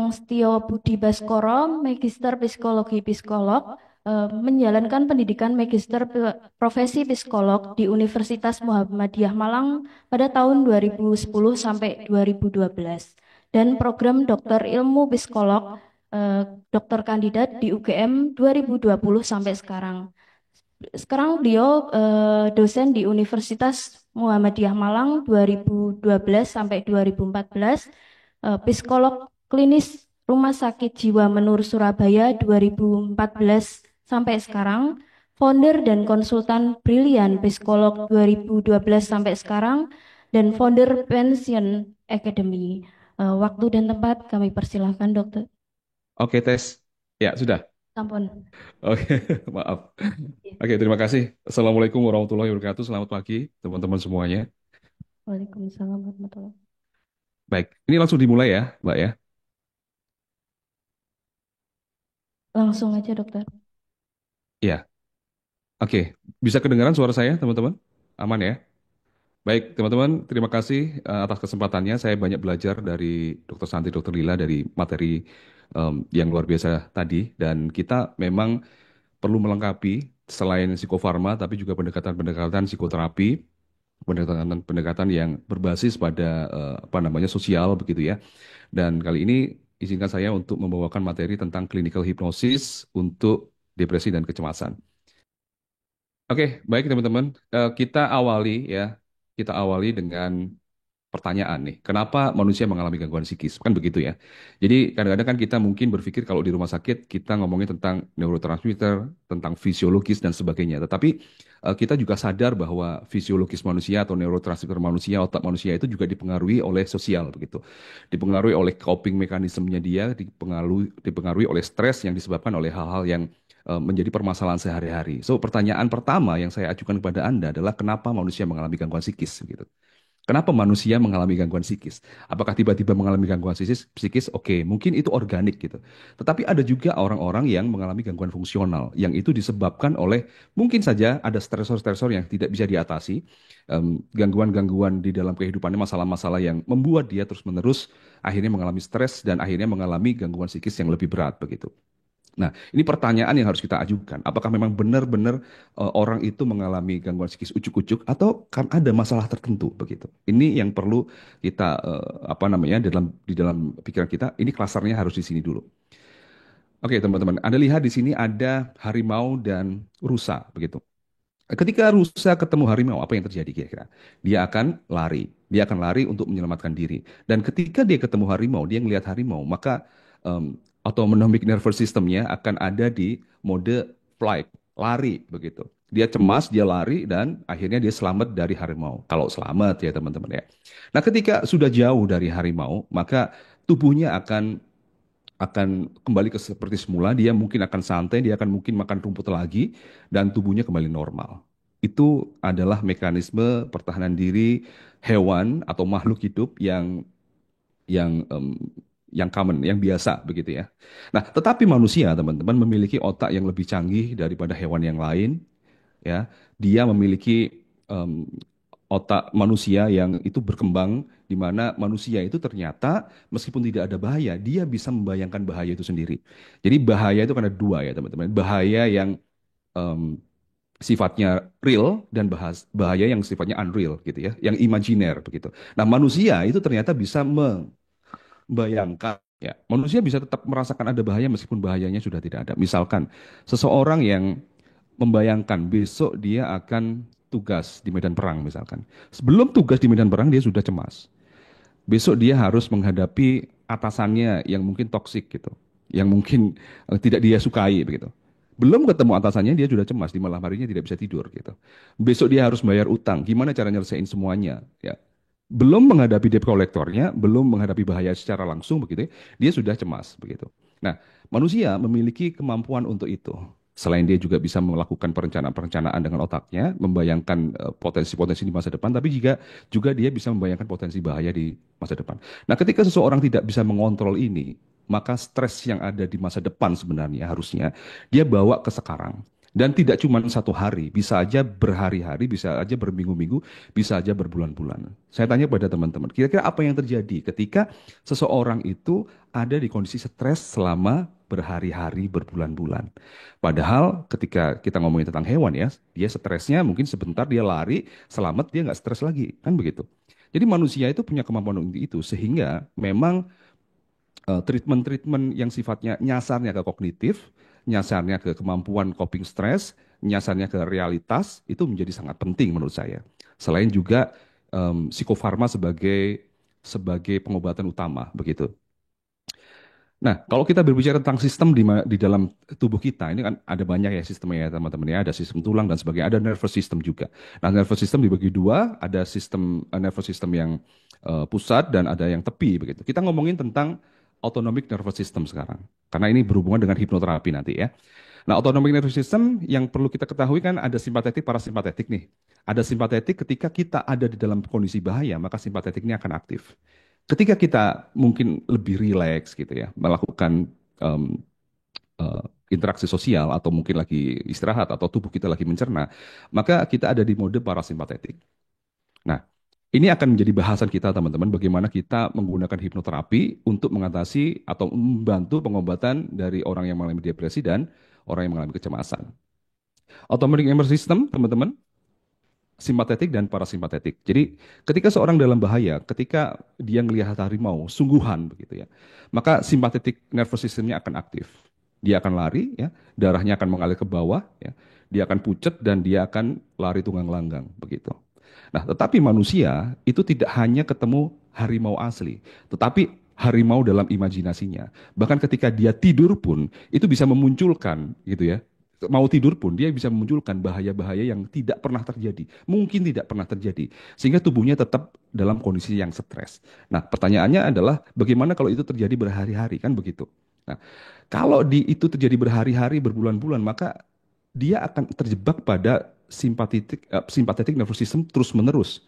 Setio Budi Baskoro, Magister Psikologi Psikolog, menjalankan pendidikan Magister Profesi Psikolog di Universitas Muhammadiyah Malang pada tahun 2010 sampai 2012 dan program Doktor Ilmu Psikolog, eh, Doktor Kandidat di UGM 2020 sampai sekarang. Sekarang beliau dosen di Universitas Muhammadiyah Malang 2012 sampai 2014, psikolog klinis Rumah Sakit Jiwa Menur Surabaya 2014 sampai sekarang, founder dan konsultan Brilian Psikolog 2012 sampai sekarang, dan founder Pension Academy. Waktu dan tempat kami persilahkan, dokter. Oke, tes. Ya, sudah. Sampun. Oke, maaf. Ya. Oke, terima kasih. Assalamualaikum warahmatullahi wabarakatuh. Selamat pagi, teman-teman semuanya. Waalaikumsalam warahmatullahi. Baik, ini langsung dimulai ya, Mbak ya. Langsung aja, dokter. Ya, oke. Bisa kedengaran suara saya, teman-teman? Aman ya? Baik, teman-teman, terima kasih atas kesempatannya. Saya banyak belajar dari Dr. Santi, Dr. Lila dari materi yang luar biasa tadi. Dan kita memang perlu melengkapi selain psikofarma, tapi juga pendekatan-pendekatan psikoterapi, pendekatan-pendekatan yang berbasis pada apa namanya sosial begitu ya. Dan kali ini izinkan saya untuk membawakan materi tentang clinical hypnosis untuk depresi dan kecemasan. Oke, baik teman-teman. Kita awali ya. Kita awali dengan pertanyaan nih, kenapa manusia mengalami gangguan psikis? Kan begitu ya. Jadi kadang-kadang kan kita mungkin berpikir kalau di rumah sakit kita ngomongin tentang neurotransmitter, tentang fisiologis dan sebagainya. Tetapi kita juga sadar bahwa fisiologis manusia atau neurotransmitter manusia, otak manusia itu juga dipengaruhi oleh sosial begitu. Dipengaruhi oleh coping mekanismenya dia, dipengaruhi oleh stres yang disebabkan oleh hal-hal yang menjadi permasalahan sehari-hari. So, pertanyaan pertama yang saya ajukan kepada Anda adalah kenapa manusia mengalami gangguan psikis gitu. Kenapa manusia mengalami gangguan psikis? Apakah tiba-tiba mengalami gangguan psikis? Oke, mungkin itu organik gitu. Tetapi ada juga orang-orang yang mengalami gangguan fungsional, yang itu disebabkan oleh mungkin saja ada stresor-stresor yang tidak bisa diatasi, gangguan-gangguan di dalam kehidupannya, masalah-masalah yang membuat dia terus-menerus akhirnya mengalami stres dan akhirnya mengalami gangguan psikis yang lebih berat begitu. Nah, ini pertanyaan yang harus kita ajukan. Apakah memang benar-benar orang itu mengalami gangguan psikis ujuk-ujuk atau kan ada masalah tertentu begitu? Ini yang perlu kita apa namanya di dalam pikiran kita. Ini klasternya harus di sini dulu. Oke, teman-teman. Anda lihat di sini ada harimau dan rusa begitu. Ketika rusa ketemu harimau, apa yang terjadi kira-kira? Dia akan lari. Dia akan lari untuk menyelamatkan diri. Dan ketika dia ketemu harimau, dia melihat harimau, maka autonomic nervous systemnya akan ada di mode flight, lari begitu. Dia cemas, dia lari, dan akhirnya dia selamat dari harimau. Kalau selamat ya teman-teman ya. Nah ketika sudah jauh dari harimau, maka tubuhnya akan kembali ke seperti semula, dia mungkin akan santai, dia akan mungkin makan rumput lagi, dan tubuhnya kembali normal. Itu adalah mekanisme pertahanan diri hewan atau makhluk hidup yang yang common, yang biasa begitu ya. Nah, tetapi manusia, teman-teman, memiliki otak yang lebih canggih daripada hewan yang lain, ya. Dia memiliki em, otak manusia yang itu berkembang di mana manusia itu ternyata meskipun tidak ada bahaya, dia bisa membayangkan bahaya itu sendiri. Jadi bahaya itu kan ada dua ya teman-teman. Bahaya yang em, sifatnya real dan bahaya yang sifatnya unreal gitu ya, yang imajiner begitu. Nah manusia itu ternyata bisa membayangkan ya, manusia bisa tetap merasakan ada bahaya meskipun bahayanya sudah tidak ada. Misalkan seseorang yang membayangkan besok dia akan tugas di medan perang misalkan. Sebelum tugas di medan perang dia sudah cemas. Besok dia harus menghadapi atasannya yang mungkin toksik gitu, yang mungkin tidak dia sukai begitu. Belum ketemu atasannya dia sudah cemas, di malam harinya tidak bisa tidur gitu. Besok dia harus bayar utang, gimana cara nyelesain semuanya ya. Belum menghadapi debt collectornya, belum menghadapi bahaya secara langsung begitu, ya, dia sudah cemas begitu. Nah, manusia memiliki kemampuan untuk itu. Selain dia juga bisa melakukan perencanaan-perencanaan dengan otaknya, membayangkan potensi-potensi di masa depan, tapi juga dia bisa membayangkan potensi bahaya di masa depan. Nah, ketika seseorang tidak bisa mengontrol ini, maka stres yang ada di masa depan sebenarnya harusnya dia bawa ke sekarang. Dan tidak cuma satu hari, bisa aja berhari-hari, bisa aja berminggu-minggu, bisa aja berbulan-bulan. Saya tanya pada teman-teman, kira-kira apa yang terjadi ketika seseorang itu ada di kondisi stres selama berhari-hari, berbulan-bulan. Padahal ketika kita ngomongin tentang hewan ya, dia stresnya mungkin sebentar dia lari, selamat dia nggak stres lagi, kan begitu. Jadi manusia itu punya kemampuan untuk itu, sehingga memang treatment-treatment yang sifatnya nyasarnya ke kognitif, nyasarnya ke kemampuan coping stres, nyasarnya ke realitas, itu menjadi sangat penting menurut saya. Selain juga psikofarma sebagai pengobatan utama, begitu. Nah, kalau kita berbicara tentang sistem di dalam tubuh kita, ini kan ada banyak ya sistemnya ya teman-teman ya, ada sistem tulang dan sebagainya, ada nervous system juga. Nah, nervous system dibagi dua, ada sistem nervous system yang pusat dan ada yang tepi begitu. Kita ngomongin tentang autonomic nervous system sekarang, karena ini berhubungan dengan hipnoterapi nanti ya. Nah, autonomic nervous system yang perlu kita ketahui kan ada simpatetik, parasimpatetik nih. Ada simpatetik ketika kita ada di dalam kondisi bahaya, maka simpatetiknya akan aktif. Ketika kita mungkin lebih rileks gitu ya, melakukan em, eh, interaksi sosial atau mungkin lagi istirahat atau tubuh kita lagi mencerna, maka kita ada di mode parasimpatetik. Nah, ini akan menjadi bahasan kita teman-teman, bagaimana kita menggunakan hipnoterapi untuk mengatasi atau membantu pengobatan dari orang yang mengalami depresi dan orang yang mengalami kecemasan. Autonomic nervous system, teman-teman, simpatetik dan parasimpatetik. Jadi ketika seorang dalam bahaya, ketika dia melihat harimau, sungguhan begitu ya, maka simpatetik nervous systemnya akan aktif. Dia akan lari, ya, darahnya akan mengalir ke bawah, ya, dia akan pucat dan dia akan lari tunggang langgang begitu. Nah, tetapi manusia itu tidak hanya ketemu harimau asli, tetapi harimau dalam imajinasinya. Bahkan ketika dia tidur pun itu bisa memunculkan gitu ya, mau tidur pun dia bisa memunculkan bahaya-bahaya yang tidak pernah terjadi, mungkin tidak pernah terjadi, sehingga tubuhnya tetap dalam kondisi yang stres. Nah, pertanyaannya adalah bagaimana kalau itu terjadi berhari-hari, kan begitu. Nah, kalau itu terjadi berhari-hari, berbulan-bulan, maka dia akan terjebak pada simpatetik nervous system terus-menerus,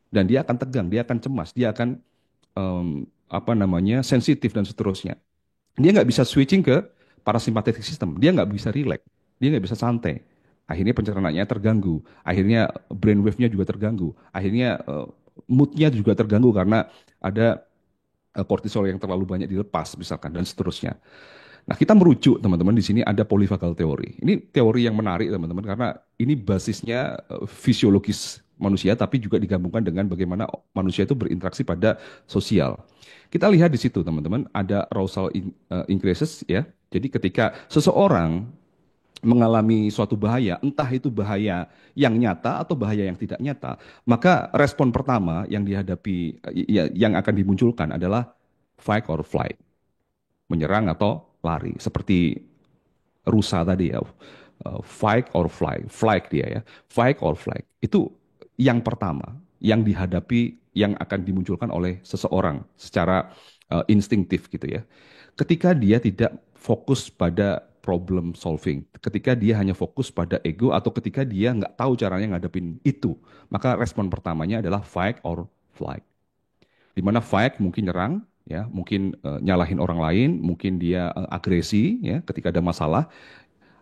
dan dia akan tegang, dia akan cemas, dia akan apa namanya sensitif dan seterusnya. Dia nggak bisa switching ke parasympathetic system. Dia nggak bisa relax. Dia nggak bisa santai. Akhirnya pencernaannya terganggu. Akhirnya brainwave-nya juga terganggu. Akhirnya mood-nya juga terganggu karena ada kortisol yang terlalu banyak dilepas misalkan dan seterusnya. Nah, kita merujuk teman-teman di sini ada polyvagal teori. Ini teori yang menarik teman-teman karena ini basisnya fisiologis manusia tapi juga digabungkan dengan bagaimana manusia itu berinteraksi pada sosial. Kita lihat di situ teman-teman ada arousal increases ya. Jadi ketika seseorang mengalami suatu bahaya, entah itu bahaya yang nyata atau bahaya yang tidak nyata, maka respon pertama yang dihadapi yang akan dimunculkan adalah fight or flight, menyerang atau lari. Seperti rusa tadi ya, fight or flight, flight dia ya, fight or flight. Itu yang pertama yang dihadapi yang akan dimunculkan oleh seseorang secara instinktif gitu ya. Ketika dia tidak fokus pada problem solving, ketika dia hanya fokus pada ego atau ketika dia nggak tahu caranya ngadepin itu, maka respon pertamanya adalah fight or flight. Di mana fight mungkin nyerang, ya, mungkin nyalahin orang lain, mungkin dia agresi, ya, ketika ada masalah,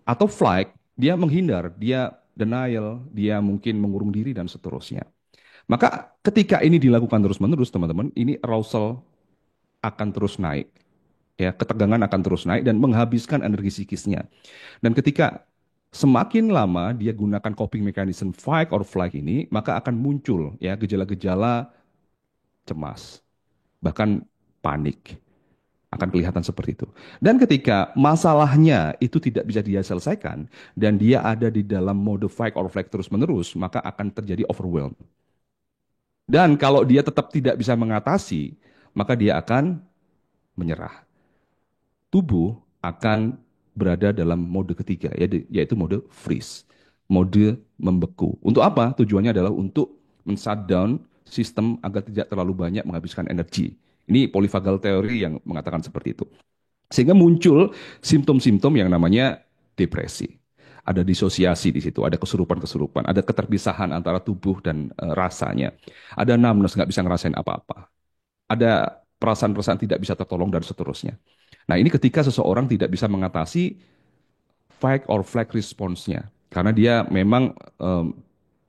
atau flight dia menghindar, dia denial, dia mungkin mengurung diri dan seterusnya. Maka ketika ini dilakukan terus-menerus, teman-teman, ini arousal akan terus naik, ya, ketegangan akan terus naik dan menghabiskan energi psikisnya. Dan ketika semakin lama dia gunakan coping mechanism fight or flight ini, maka akan muncul ya gejala-gejala cemas, bahkan panik akan kelihatan seperti itu. Dan ketika masalahnya itu tidak bisa dia selesaikan dan dia ada di dalam mode fight or flight terus-menerus, maka akan terjadi overwhelm. Dan kalau dia tetap tidak bisa mengatasi, maka dia akan menyerah. Tubuh akan berada dalam mode ketiga, yaitu mode freeze, mode membeku. Untuk apa? Tujuannya adalah untuk men-shutdown sistem agar tidak terlalu banyak menghabiskan energi. Ini polyvagal teori yang mengatakan seperti itu. Sehingga muncul simptom-simptom yang namanya depresi. Ada disosiasi di situ, ada kesurupan-kesurupan, ada keterpisahan antara tubuh dan rasanya. Ada numbness, nggak bisa ngerasain apa-apa. Ada perasaan-perasaan tidak bisa tertolong dan seterusnya. Nah, ini ketika seseorang tidak bisa mengatasi fight or flight response-nya. Karena dia memang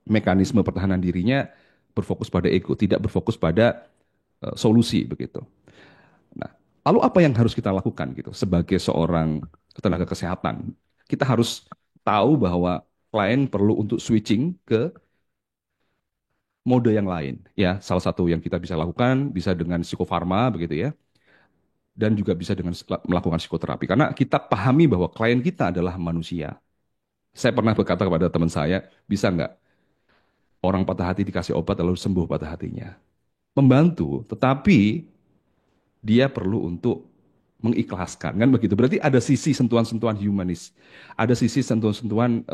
mekanisme pertahanan dirinya berfokus pada ego, tidak berfokus pada solusi begitu. Nah, lalu apa yang harus kita lakukan gitu sebagai seorang tenaga kesehatan? Kita harus tahu bahwa klien perlu untuk switching ke mode yang lain. Ya, salah satu yang kita bisa lakukan bisa dengan psikofarma begitu ya, dan juga bisa dengan melakukan psikoterapi. Karena kita pahami bahwa klien kita adalah manusia. Saya pernah berkata kepada teman saya, bisa nggak orang patah hati dikasih obat lalu sembuh patah hatinya? Membantu, tetapi dia perlu untuk mengikhlaskan kan begitu. Berarti ada sisi sentuhan-sentuhan humanis, ada sisi sentuhan-sentuhan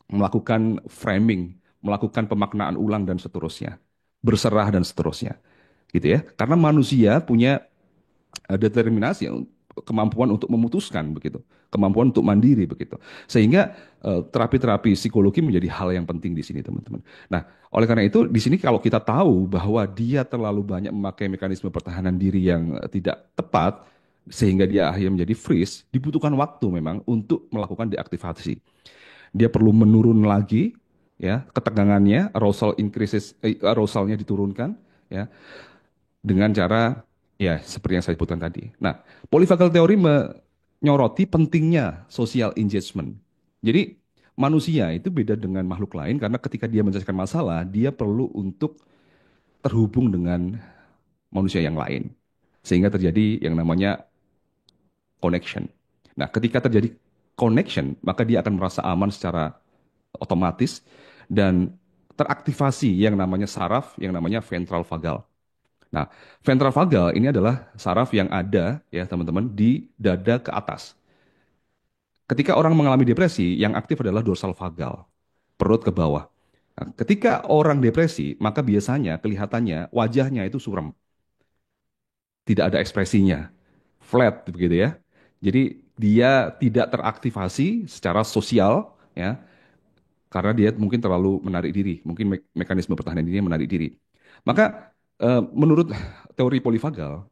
melakukan framing, melakukan pemaknaan ulang dan seterusnya, berserah dan seterusnya, gitu ya. Karena manusia punya determinasi, kemampuan untuk memutuskan begitu, kemampuan untuk mandiri begitu. Sehingga terapi-terapi psikologi menjadi hal yang penting di sini teman-teman. Nah, oleh karena itu di sini kalau kita tahu bahwa dia terlalu banyak memakai mekanisme pertahanan diri yang tidak tepat sehingga dia akhirnya menjadi freeze, dibutuhkan waktu memang untuk melakukan deaktivasi. Dia perlu menurun lagi ya ketegangannya, arousal increases, arousalnya diturunkan ya dengan cara ya seperti yang saya sebutkan tadi. Nah, polyvagal teori menyoroti pentingnya social engagement. Jadi manusia itu beda dengan makhluk lain karena ketika dia menyelesaikan masalah, dia perlu untuk terhubung dengan manusia yang lain. Sehingga terjadi yang namanya connection. Nah, ketika terjadi connection, maka dia akan merasa aman secara otomatis dan teraktivasi yang namanya saraf, yang namanya ventral vagal. Nah, ventral vagal ini adalah saraf yang ada ya teman-teman di dada ke atas. Ketika orang mengalami depresi, yang aktif adalah dorsal vagal, perut ke bawah. Nah, ketika orang depresi, maka biasanya kelihatannya wajahnya itu suram, tidak ada ekspresinya, flat begitu ya. Jadi dia tidak teraktivasi secara sosial ya, karena dia mungkin terlalu menarik diri, mungkin mekanisme pertahanan dirinya menarik diri. Maka menurut teori polivagal,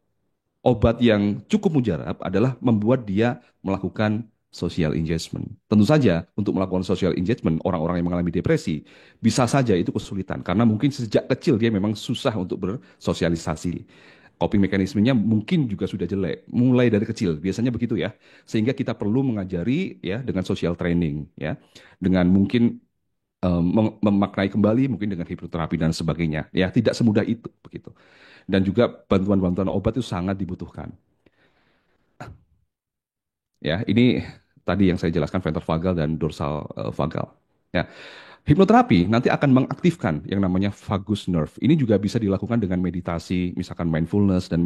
obat yang cukup mujarab adalah membuat dia melakukan social engagement. Tentu saja untuk melakukan social engagement orang-orang yang mengalami depresi bisa saja itu kesulitan karena mungkin sejak kecil dia memang susah untuk bersosialisasi. Coping mekanismenya mungkin juga sudah jelek, mulai dari kecil, biasanya begitu ya. Sehingga kita perlu mengajari ya dengan social training ya, dengan mungkin memaknai kembali mungkin dengan hipnoterapi dan sebagainya. Ya, tidak semudah itu begitu. Dan juga bantuan-bantuan obat itu sangat dibutuhkan. Ya, ini tadi yang saya jelaskan ventral vagal dan dorsal vagal. Ya, hipnoterapi nanti akan mengaktifkan yang namanya vagus nerve. Ini juga bisa dilakukan dengan meditasi, misalkan mindfulness dan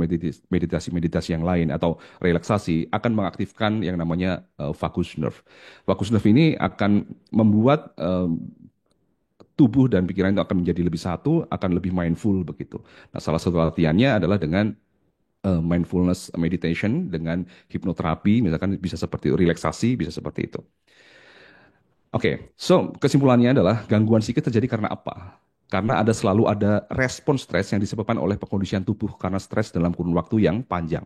meditasi-meditasi yang lain atau relaksasi akan mengaktifkan yang namanya vagus nerve. Vagus nerve ini akan membuat tubuh dan pikiran itu akan menjadi lebih satu, akan lebih mindful begitu. Nah, salah satu latihannya adalah dengan mindfulness meditation, dengan hipnoterapi, misalkan bisa seperti relaksasi, bisa seperti itu. Oke, so kesimpulannya adalah gangguan psikis terjadi karena apa? Karena selalu ada respon stres yang disebabkan oleh pengkondisian tubuh karena stres dalam kurun waktu yang panjang.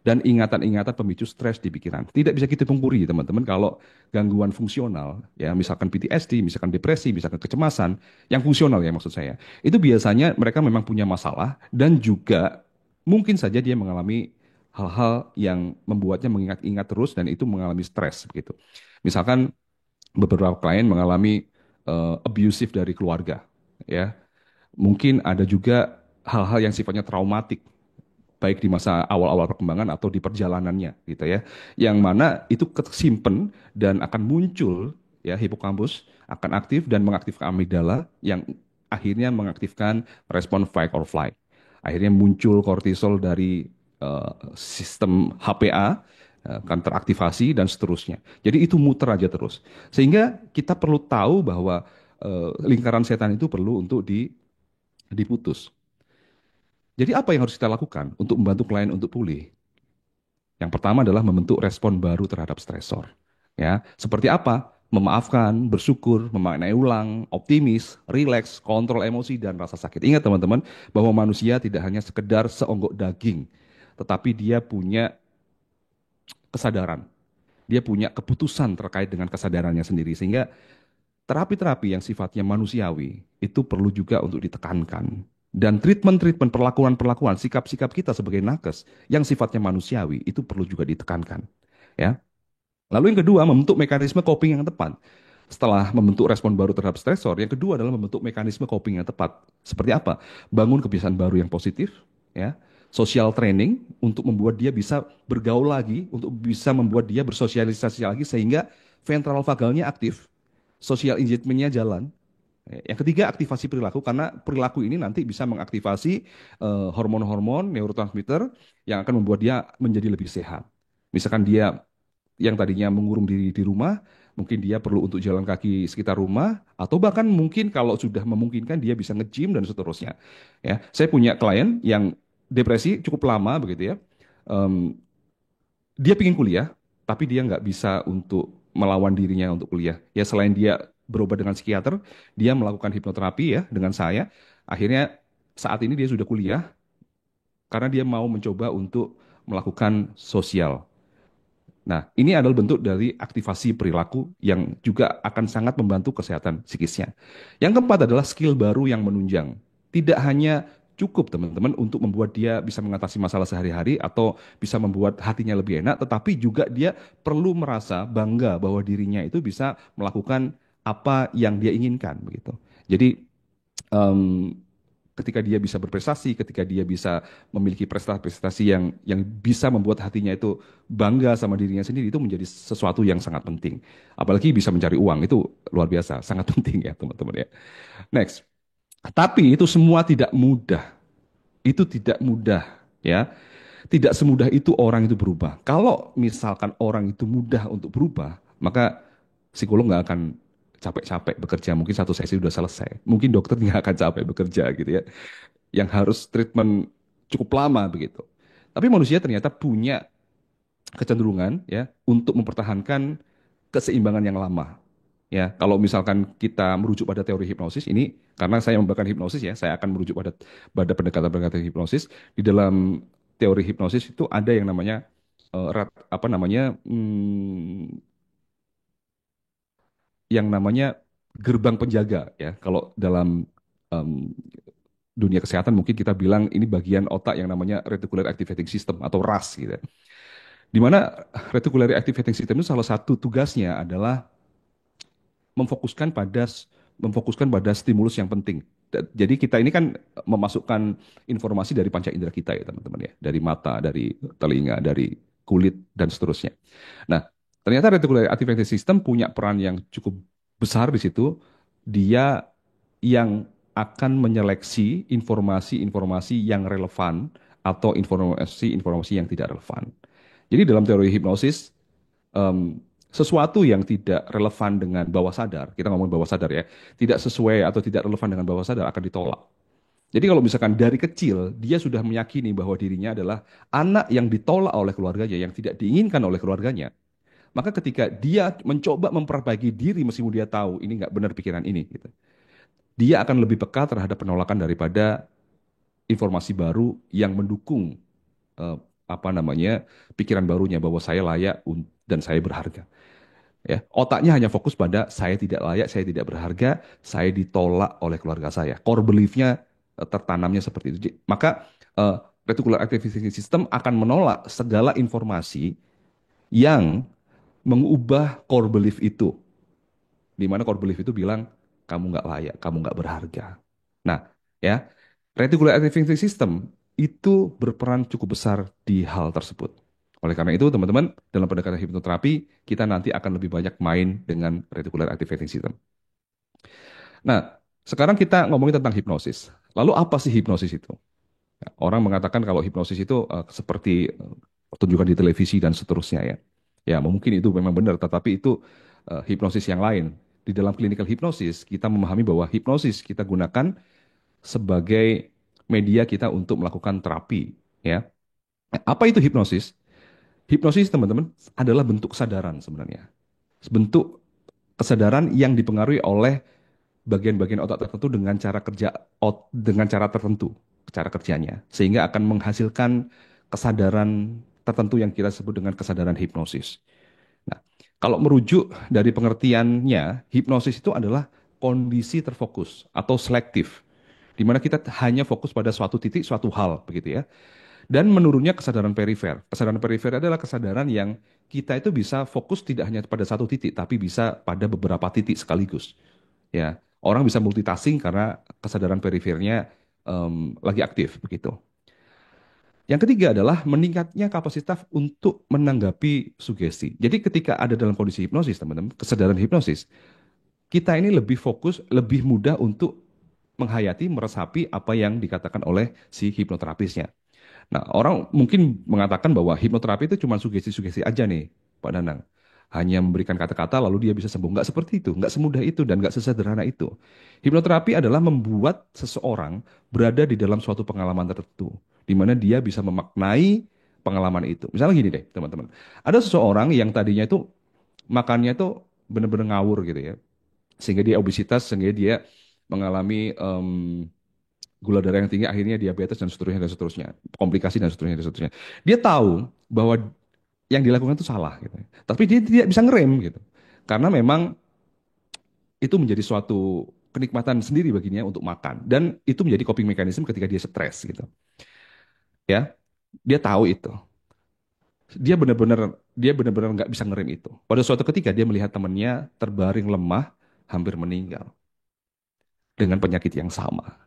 Dan ingatan-ingatan pemicu stres di pikiran. Tidak bisa kita pungkiri teman-teman kalau gangguan fungsional, ya misalkan PTSD, misalkan depresi, misalkan kecemasan, yang fungsional ya maksud saya, itu biasanya mereka memang punya masalah dan juga mungkin saja dia mengalami hal-hal yang membuatnya mengingat-ingat terus dan itu mengalami stres begitu. Misalkan beberapa klien mengalami abusive dari keluarga, ya. Mungkin ada juga hal-hal yang sifatnya traumatik baik di masa awal-awal perkembangan atau di perjalanannya gitu ya. Yang mana itu kesimpan dan akan muncul ya hipokampus akan aktif dan mengaktifkan amigdala yang akhirnya mengaktifkan respon fight or flight. Akhirnya muncul kortisol dari sistem HPA akan teraktivasi dan seterusnya. Jadi itu muter aja terus. Sehingga kita perlu tahu bahwa lingkaran setan itu perlu untuk diputus. Jadi apa yang harus kita lakukan untuk membantu klien untuk pulih? Yang pertama adalah membentuk respon baru terhadap stresor. Ya, seperti apa? Memaafkan, bersyukur, memaknai ulang, optimis, rileks, kontrol emosi dan rasa sakit. Ingat teman-teman bahwa manusia tidak hanya sekedar seonggok daging, tetapi dia punya kesadaran. dia punya keputusan terkait dengan kesadarannya sendiri. Sehingga terapi-terapi yang sifatnya manusiawi itu perlu juga untuk ditekankan. Dan treatment-treatment, perlakuan-perlakuan, sikap-sikap kita sebagai nakes yang sifatnya manusiawi itu perlu juga ditekankan. Ya. Lalu yang kedua, membentuk mekanisme coping yang tepat. Setelah membentuk respon baru terhadap stresor, yang kedua adalah membentuk mekanisme coping yang tepat. Seperti apa? Bangun kebiasaan baru yang positif, ya. Social training untuk membuat dia bisa bergaul lagi, untuk bisa membuat dia bersosialisasi lagi sehingga ventral vagalnya aktif, social engagementnya jalan. Yang ketiga, aktivasi perilaku karena perilaku ini nanti bisa mengaktifasi hormon-hormon neurotransmitter yang akan membuat dia menjadi lebih sehat. Misalkan dia yang tadinya mengurung diri di rumah, mungkin dia perlu untuk jalan kaki sekitar rumah, atau bahkan mungkin kalau sudah memungkinkan dia bisa nge-gym dan seterusnya. Ya, saya punya klien yang depresi cukup lama begitu ya. Em, dia pingin kuliah, tapi dia nggak bisa untuk melawan dirinya untuk kuliah. Ya selain dia berobat dengan psikiater, dia melakukan hipnoterapi ya dengan saya. Akhirnya saat ini dia sudah kuliah karena dia mau mencoba untuk melakukan sosial. Nah, ini adalah bentuk dari aktivasi perilaku yang juga akan sangat membantu kesehatan psikisnya. Yang keempat adalah skill baru yang menunjang. Tidak hanya cukup teman-teman untuk membuat dia bisa mengatasi masalah sehari-hari atau bisa membuat hatinya lebih enak, tetapi juga dia perlu merasa bangga bahwa dirinya itu bisa melakukan apa yang dia inginkan begitu. Jadi em, ketika dia bisa berprestasi, ketika dia bisa memiliki prestasi-prestasi yang bisa membuat hatinya itu bangga sama dirinya sendiri, itu menjadi sesuatu yang sangat penting. Apalagi bisa mencari uang, itu luar biasa, sangat penting ya teman-teman ya. Next. Tapi itu semua tidak mudah. Itu tidak mudah ya. Tidak semudah itu orang itu berubah. Kalau misalkan orang itu mudah untuk berubah, maka psikolog nggak akan capek-capek bekerja. Mungkin satu sesi sudah selesai. Mungkin dokter nggak akan capek bekerja gitu ya, yang harus treatment cukup lama begitu. Tapi manusia ternyata punya kecenderungan ya untuk mempertahankan keseimbangan yang lama. Ya, kalau misalkan kita merujuk pada teori hipnosis ini, karena saya membahas hipnosis ya, saya akan merujuk pada pendekatan-pendekatan hipnosis. Di dalam teori hipnosis itu ada yang namanya apa namanya yang namanya gerbang penjaga ya. Kalau dalam em, dunia kesehatan mungkin kita bilang ini bagian otak yang namanya reticular activating system atau RAS gitu. Di mana reticular activating system itu salah satu tugasnya adalah memfokuskan pada memfokuskan pada stimulus yang penting. Jadi kita ini kan memasukkan informasi dari panca indera kita ya teman-teman ya, dari mata, dari telinga, dari kulit dan seterusnya. Nah, ternyata reticular activating system punya peran yang cukup besar di situ. Dia yang akan menyeleksi informasi-informasi yang relevan atau informasi-informasi yang tidak relevan. Jadi dalam teori hipnosis, em, sesuatu yang tidak relevan dengan bawah sadar, kita ngomong bawah sadar ya, tidak sesuai atau tidak relevan dengan bawah sadar akan ditolak. Jadi kalau misalkan dari kecil dia sudah meyakini bahwa dirinya adalah anak yang ditolak oleh keluarganya, yang tidak diinginkan oleh keluarganya, maka ketika dia mencoba memperbaiki diri meskipun dia tahu ini nggak benar pikiran ini, gitu, dia akan lebih peka terhadap penolakan daripada informasi baru yang mendukung eh, apa namanya pikiran barunya bahwa saya layak dan saya berharga. Ya, otaknya hanya fokus pada saya tidak layak, saya tidak berharga, saya ditolak oleh keluarga saya. Core belief-nya tertanamnya seperti itu. Maka reticular activating system akan menolak segala informasi yang mengubah core belief itu. Di mana core belief itu bilang kamu nggak layak, kamu nggak berharga. Nah, ya, reticular activating system itu berperan cukup besar di hal tersebut. Oleh karena itu, teman-teman, dalam pendekatan hipnoterapi, kita nanti akan lebih banyak main dengan reticular activating system. Nah, sekarang kita ngomongin tentang hipnosis. Lalu apa sih hipnosis itu? Ya, orang mengatakan kalau hipnosis itu seperti pertunjukan di televisi dan seterusnya ya. Ya, mungkin itu memang benar, tetapi itu hipnosis yang lain. Di dalam clinical hipnosis, kita memahami bahwa hipnosis kita gunakan sebagai media kita untuk melakukan terapi, ya. Apa itu hipnosis? Hipnosis, teman-teman, adalah bentuk kesadaran sebenarnya. Bentuk kesadaran yang dipengaruhi oleh bagian-bagian otak tertentu dengan cara kerja dengan cara tertentu, cara kerjanya, sehingga akan menghasilkan kesadaran tertentu yang kita sebut dengan kesadaran hipnosis. Kalau merujuk dari pengertiannya, hipnosis itu adalah kondisi terfokus atau selektif, di mana kita hanya fokus pada suatu titik, suatu hal, begitu ya. Dan menurunnya kesadaran perifer. Kesadaran perifer adalah kesadaran yang kita itu bisa fokus tidak hanya pada satu titik, tapi bisa pada beberapa titik sekaligus. Ya, orang bisa multitasking karena kesadaran perifernya lagi aktif, begitu. Yang ketiga adalah meningkatnya kapasitas untuk menanggapi sugesti. Jadi ketika ada dalam kondisi hipnosis, teman-teman, kesadaran hipnosis, kita ini lebih fokus, lebih mudah untuk menghayati, meresapi apa yang dikatakan oleh si hipnoterapisnya. Nah, orang mungkin mengatakan bahwa hipnoterapi itu cuma sugesti-sugesti aja nih, Pak Danang. Hanya memberikan kata-kata lalu dia bisa sembuh. Nggak seperti itu, nggak semudah itu, dan nggak sesederhana itu. Hipnoterapi adalah membuat seseorang berada di dalam suatu pengalaman tertentu, di mana dia bisa memaknai pengalaman itu. Misalnya gini deh, teman-teman. Ada seseorang yang tadinya itu makannya itu benar-benar ngawur gitu ya, sehingga dia obesitas, sehingga dia mengalami gula darah yang tinggi, akhirnya diabetes dan seterusnya, komplikasi dan seterusnya. Dia tahu bahwa yang dilakukan itu salah gitu. Tapi dia tidak bisa ngerem gitu. Karena memang itu menjadi suatu kenikmatan sendiri baginya untuk makan, dan itu menjadi coping mechanism ketika dia stres gitu. Ya, dia tahu itu. Dia benar-benar nggak bisa ngerem itu. Pada suatu ketika dia melihat temannya terbaring lemah, hampir meninggal dengan penyakit yang sama.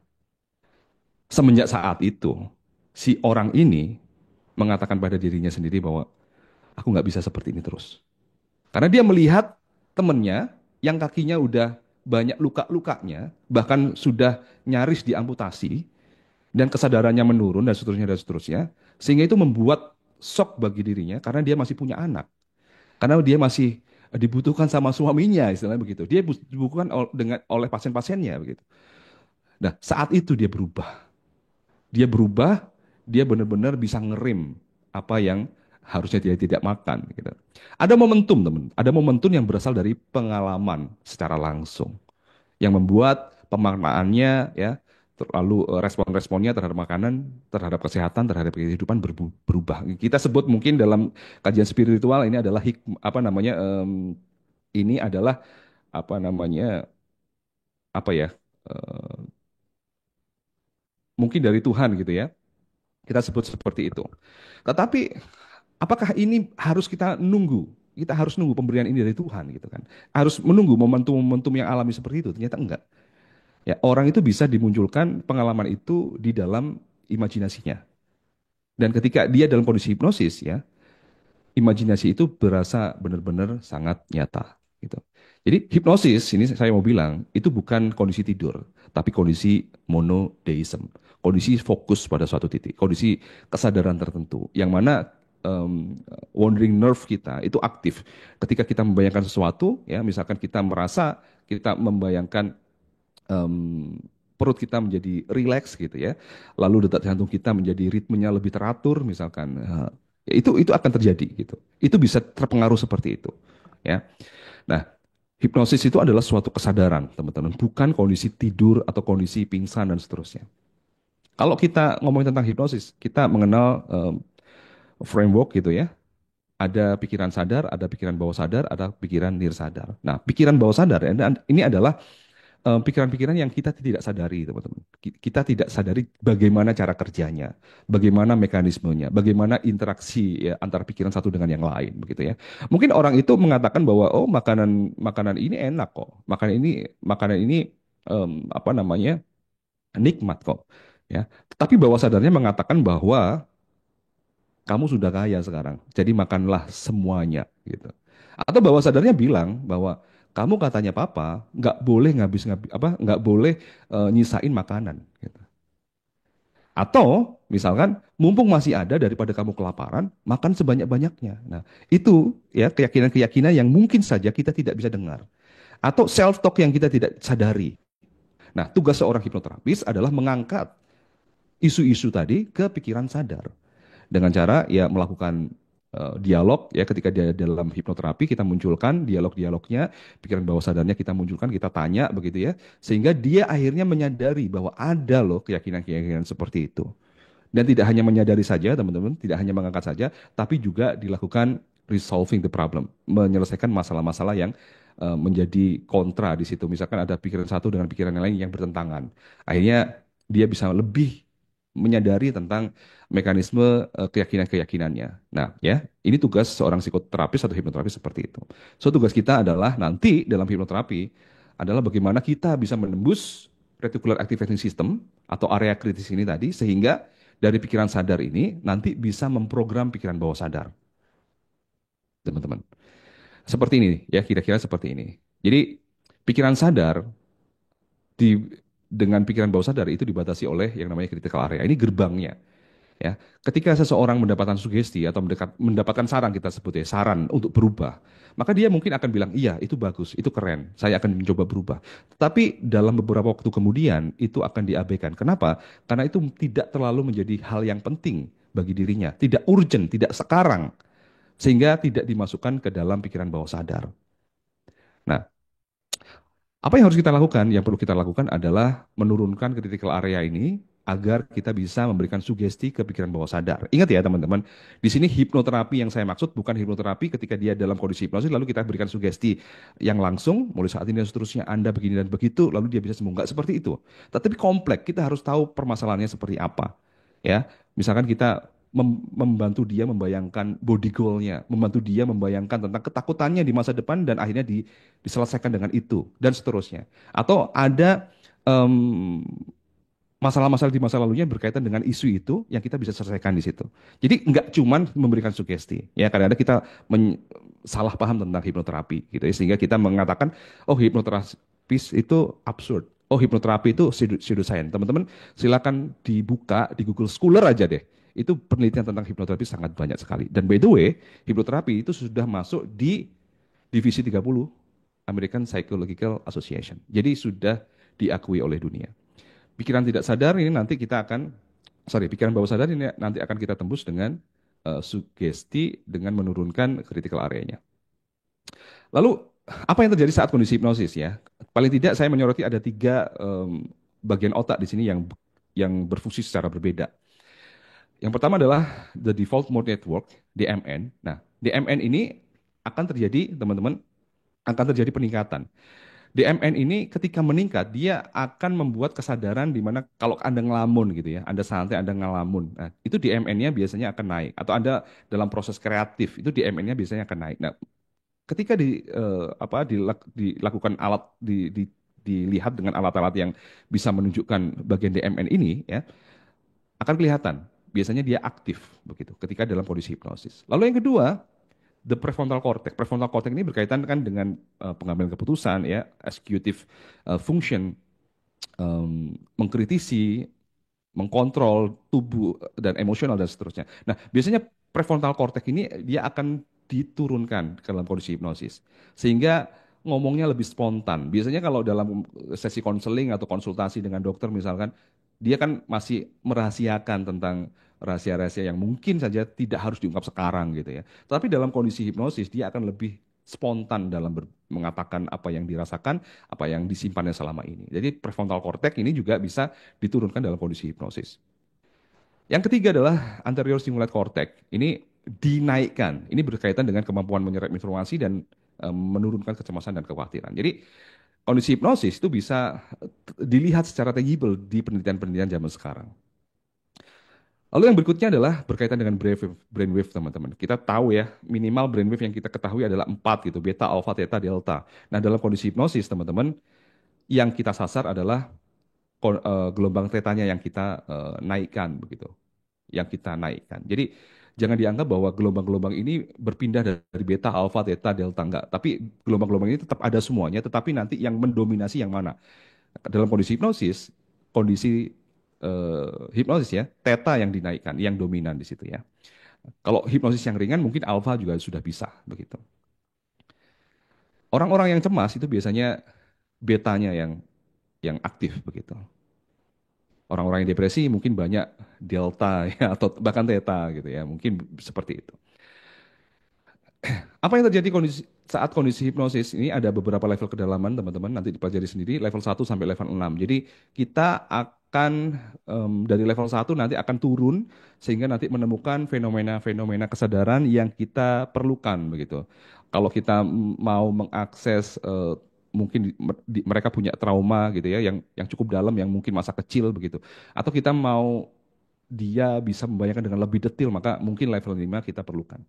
Semenjak saat itu, si orang ini mengatakan pada dirinya sendiri bahwa aku nggak bisa seperti ini terus. Karena dia melihat temennya yang kakinya udah banyak luka-lukanya, bahkan sudah nyaris diamputasi, dan kesadarannya menurun dan seterusnya, sehingga itu membuat shock bagi dirinya karena dia masih punya anak. Karena dia masih dibutuhkan sama suaminya, istilahnya begitu. Dia dibutuhkan oleh pasien-pasiennya begitu. Nah, saat itu dia berubah. Dia berubah, dia benar-benar bisa ngerim apa yang harusnya dia tidak makan gitu. Ada momentum, teman. Ada momentum yang berasal dari pengalaman secara langsung yang membuat pemaknaannya ya, lalu respon-responnya terhadap makanan, terhadap kesehatan, terhadap kehidupan berubah. Kita sebut mungkin dalam kajian spiritual ini adalah apa namanya, ini adalah apa namanya, apa ya, eh, mungkin dari Tuhan gitu ya. Kita sebut seperti itu. Tetapi apakah ini harus kita nunggu? Kita harus nunggu pemberian ini dari Tuhan gitu kan. Harus menunggu momentum-momentum yang alami seperti itu. Ternyata enggak. Ya, orang itu bisa dimunculkan pengalaman itu di dalam imajinasinya. Dan ketika dia dalam kondisi hipnosis ya, imajinasi itu berasa benar-benar sangat nyata gitu. Jadi hipnosis ini saya mau bilang itu bukan kondisi tidur, tapi kondisi monodeism, kondisi fokus pada suatu titik, kondisi kesadaran tertentu, yang mana wandering nerve kita itu aktif ketika kita membayangkan sesuatu, ya misalkan kita merasa kita membayangkan em, perut kita menjadi rileks gitu ya, lalu detak jantung kita menjadi ritmenya lebih teratur misalkan, ya itu akan terjadi gitu. Itu bisa terpengaruh seperti itu, ya. Nah, hipnosis itu adalah suatu kesadaran, teman-teman, bukan kondisi tidur atau kondisi pingsan dan seterusnya. Kalau kita ngomongin tentang hipnosis, kita mengenal framework gitu ya. Ada pikiran sadar, ada pikiran bawah sadar, ada pikiran nirsadar. Nah, pikiran bawah sadar ini adalah pikiran-pikiran yang kita tidak sadari, teman-teman. Kita tidak sadari bagaimana cara kerjanya, bagaimana mekanismenya, bagaimana interaksi ya, antara pikiran satu dengan yang lain, begitu ya. Mungkin orang itu mengatakan bahwa oh makanan makanan ini enak kok, makanan ini apa namanya, nikmat kok, ya. Tapi bawah sadarnya mengatakan bahwa kamu sudah kaya sekarang, jadi makanlah semuanya, gitu. Atau bawah sadarnya bilang bahwa kamu katanya papa nggak boleh nggak boleh nyisain makanan, gitu. Atau misalkan mumpung masih ada daripada kamu kelaparan, makan sebanyak-banyaknya. Nah, itu ya keyakinan-keyakinan yang mungkin saja kita tidak bisa dengar. Atau self talk yang kita tidak sadari. Nah, tugas seorang hipnoterapis adalah mengangkat isu-isu tadi ke pikiran sadar dengan cara ya melakukan dialog ya, ketika dia dalam hipnoterapi kita munculkan dialog-dialognya, pikiran bawah sadarnya kita munculkan, kita tanya begitu ya, sehingga dia akhirnya menyadari bahwa ada loh keyakinan-keyakinan seperti itu. Dan tidak hanya menyadari saja, teman-teman, tidak hanya mengangkat saja, tapi juga dilakukan resolving the problem, menyelesaikan masalah-masalah yang menjadi kontra di situ. Misalkan ada pikiran satu dengan pikiran yang lain yang bertentangan. Akhirnya dia bisa lebih menyadari tentang mekanisme keyakinan-keyakinannya. Nah, ya, ini tugas seorang psikoterapis atau hipnoterapis seperti itu. So, tugas kita adalah nanti dalam hipnoterapi adalah bagaimana kita bisa menembus reticular activating system atau area kritis ini tadi sehingga dari pikiran sadar ini nanti bisa memprogram pikiran bawah sadar, teman-teman. Seperti ini ya, kira-kira seperti ini. Jadi pikiran sadar di dengan pikiran bawah sadar itu dibatasi oleh yang namanya critical area. Ini gerbangnya. Ya, ketika seseorang mendapatkan sugesti atau mendapatkan saran kita sebut ya saran untuk berubah, maka dia mungkin akan bilang iya itu bagus, itu keren, saya akan mencoba berubah. Tapi dalam beberapa waktu kemudian itu akan diabaikan. Kenapa? Karena itu tidak terlalu menjadi hal yang penting bagi dirinya, tidak urgent, tidak sekarang, sehingga tidak dimasukkan ke dalam pikiran bawah sadar. Nah, apa yang harus kita lakukan? Yang perlu kita lakukan adalah menurunkan critical area ini agar kita bisa memberikan sugesti ke pikiran bawah sadar. Ingat ya teman-teman, di sini hipnoterapi yang saya maksud bukan hipnoterapi ketika dia dalam kondisi hipnosis lalu kita berikan sugesti yang langsung mulai saat ini dan seterusnya Anda begini dan begitu lalu dia bisa sembuh. Enggak seperti itu. Tetapi kompleks, kita harus tahu permasalahannya seperti apa. Ya, misalkan kita membantu dia membayangkan body goal-nya, membantu dia membayangkan tentang ketakutannya di masa depan dan akhirnya diselesaikan dengan itu dan seterusnya. Atau ada em, masalah-masalah di masa lalunya berkaitan dengan isu itu yang kita bisa selesaikan di situ. Jadi nggak cuman memberikan sugesti, ya kadang-kadang kita salah paham tentang hipnoterapi gitu ya, sehingga kita mengatakan oh hipnoterapis itu absurd. Oh hipnoterapi itu pseudoscience. Teman-teman silakan dibuka di Google Scholar aja deh. Itu penelitian tentang hipnoterapi sangat banyak sekali. Dan by the way, hipnoterapi itu sudah masuk di divisi 30 American Psychological Association. Jadi sudah diakui oleh dunia. Pikiran tidak sadar ini nanti kita akan, sorry, pikiran bawah sadar ini nanti akan kita tembus dengan sugesti dengan menurunkan critical area-nya. Lalu apa yang terjadi saat kondisi hipnosis ya? Paling tidak saya menyoroti ada tiga bagian otak di sini yang berfungsi secara berbeda. Yang pertama adalah the default mode network (DMN). Nah, DMN ini akan terjadi teman-teman akan terjadi peningkatan. DMN ini ketika meningkat, dia akan membuat kesadaran di mana kalau Anda ngelamun gitu ya, Anda santai, Anda ngelamun. Nah, itu DMN-nya biasanya akan naik. Atau Anda dalam proses kreatif, itu DMN-nya biasanya akan naik. Nah, ketika dilakukan dilihat dengan alat-alat yang bisa menunjukkan bagian DMN ini ya, akan kelihatan. Biasanya dia aktif begitu ketika dalam kondisi hipnosis. Lalu yang kedua, the prefrontal cortex. Prefrontal cortex ini berkaitan kan dengan pengambilan keputusan ya, executive function, mengkritisi, mengkontrol tubuh dan emosional dan seterusnya. Nah, biasanya prefrontal cortex ini dia akan diturunkan ke dalam kondisi hipnosis. Sehingga ngomongnya lebih spontan. Biasanya kalau dalam sesi konseling atau konsultasi dengan dokter misalkan, dia kan masih merahasiakan tentang rahasia-rahasia yang mungkin saja tidak harus diungkap sekarang gitu ya. Tapi dalam kondisi hipnosis dia akan lebih spontan dalam mengatakan apa yang dirasakan, apa yang disimpannya selama ini. Jadi prefrontal cortex ini juga bisa diturunkan dalam kondisi hipnosis. Yang ketiga adalah anterior cingulate cortex. Ini dinaikkan. Ini berkaitan dengan kemampuan menyerap informasi dan menurunkan kecemasan dan kekhawatiran. Jadi kondisi hipnosis itu bisa dilihat secara tangible di penelitian-penelitian zaman sekarang. Lalu yang berikutnya adalah berkaitan dengan brainwave, teman-teman. Kita tahu ya, minimal brainwave yang kita ketahui adalah 4 gitu, beta, alpha, theta, delta. Nah, dalam kondisi hipnosis, teman-teman, yang kita sasar adalah gelombang tetanya yang kita naikkan begitu, yang kita naikkan. Jadi jangan dianggap bahwa gelombang-gelombang ini berpindah dari beta, alfa, theta, delta enggak. Tapi gelombang-gelombang ini tetap ada semuanya, tetapi nanti yang mendominasi yang mana? Dalam kondisi hipnosis, kondisi hipnosis ya, theta yang dinaikkan, yang dominan di situ ya. Kalau hipnosis yang ringan mungkin alfa juga sudah bisa begitu. Orang-orang yang cemas itu biasanya betanya yang aktif begitu. Orang-orang yang depresi mungkin banyak delta ya atau bahkan theta gitu ya, mungkin seperti itu. Apa yang terjadi saat kondisi hipnosis ini ada beberapa level kedalaman teman-teman nanti dipelajari sendiri level 1 sampai level 6. Jadi kita akan dari level 1 nanti akan turun sehingga nanti menemukan fenomena-fenomena kesadaran yang kita perlukan begitu. Kalau kita mau mengakses mungkin mereka punya trauma gitu ya yang cukup dalam yang mungkin masa kecil begitu. Atau kita mau dia bisa membayangkan dengan lebih detail maka mungkin level 5 kita perlukan.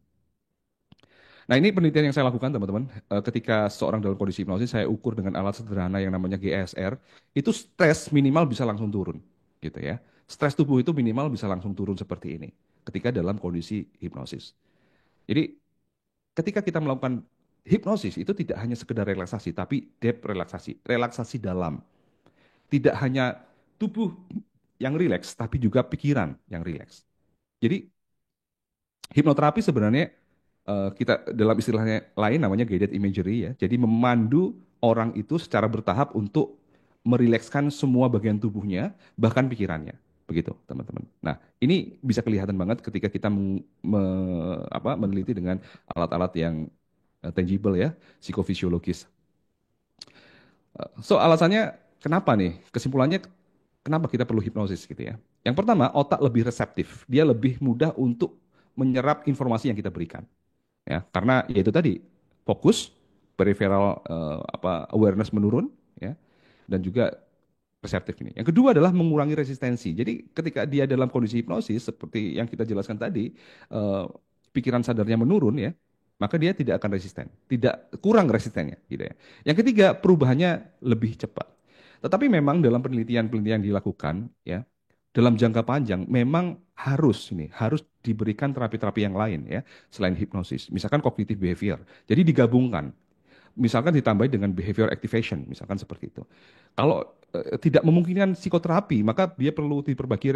Nah, ini penelitian yang saya lakukan, teman-teman. Ketika seorang dalam kondisi hipnosis, saya ukur dengan alat sederhana yang namanya GSR. Itu stres minimal bisa langsung turun, gitu ya. Stres tubuh itu minimal bisa langsung turun seperti ini ketika dalam kondisi hipnosis. Jadi, ketika kita melakukan hipnosis itu tidak hanya sekedar relaksasi, tapi deep relaksasi, relaksasi dalam. Tidak hanya tubuh yang rileks, tapi juga pikiran yang rileks. Jadi, hipnoterapi sebenarnya kita dalam istilahnya lain namanya guided imagery ya. Jadi memandu orang itu secara bertahap untuk merilekskan semua bagian tubuhnya, bahkan pikirannya. Begitu, teman-teman. Nah, ini bisa kelihatan banget ketika kita meneliti dengan alat-alat yang tangible ya, psikofisiologis. So, alasannya kenapa nih? Kesimpulannya kenapa kita perlu hipnosis gitu ya? Yang pertama, otak lebih reseptif. Dia lebih mudah untuk menyerap informasi yang kita berikan. Ya, karena ya itu tadi fokus, peripheral awareness menurun ya, dan juga reseptif ini. Yang kedua adalah mengurangi resistensi. Jadi ketika dia dalam kondisi hipnosis seperti yang kita jelaskan tadi, eh, pikiran sadarnya menurun ya, maka dia tidak akan resisten, tidak kurang resistennya gitu ya. Yang ketiga, perubahannya lebih cepat. Tetapi memang dalam penelitian-penelitian yang dilakukan ya, dalam jangka panjang memang harus diberikan terapi-terapi yang lain ya selain hipnosis. Misalkan cognitive behavior. Jadi digabungkan. Misalkan ditambah dengan behavior activation, misalkan seperti itu. Kalau tidak memungkinkan psikoterapi, maka dia perlu diperbagi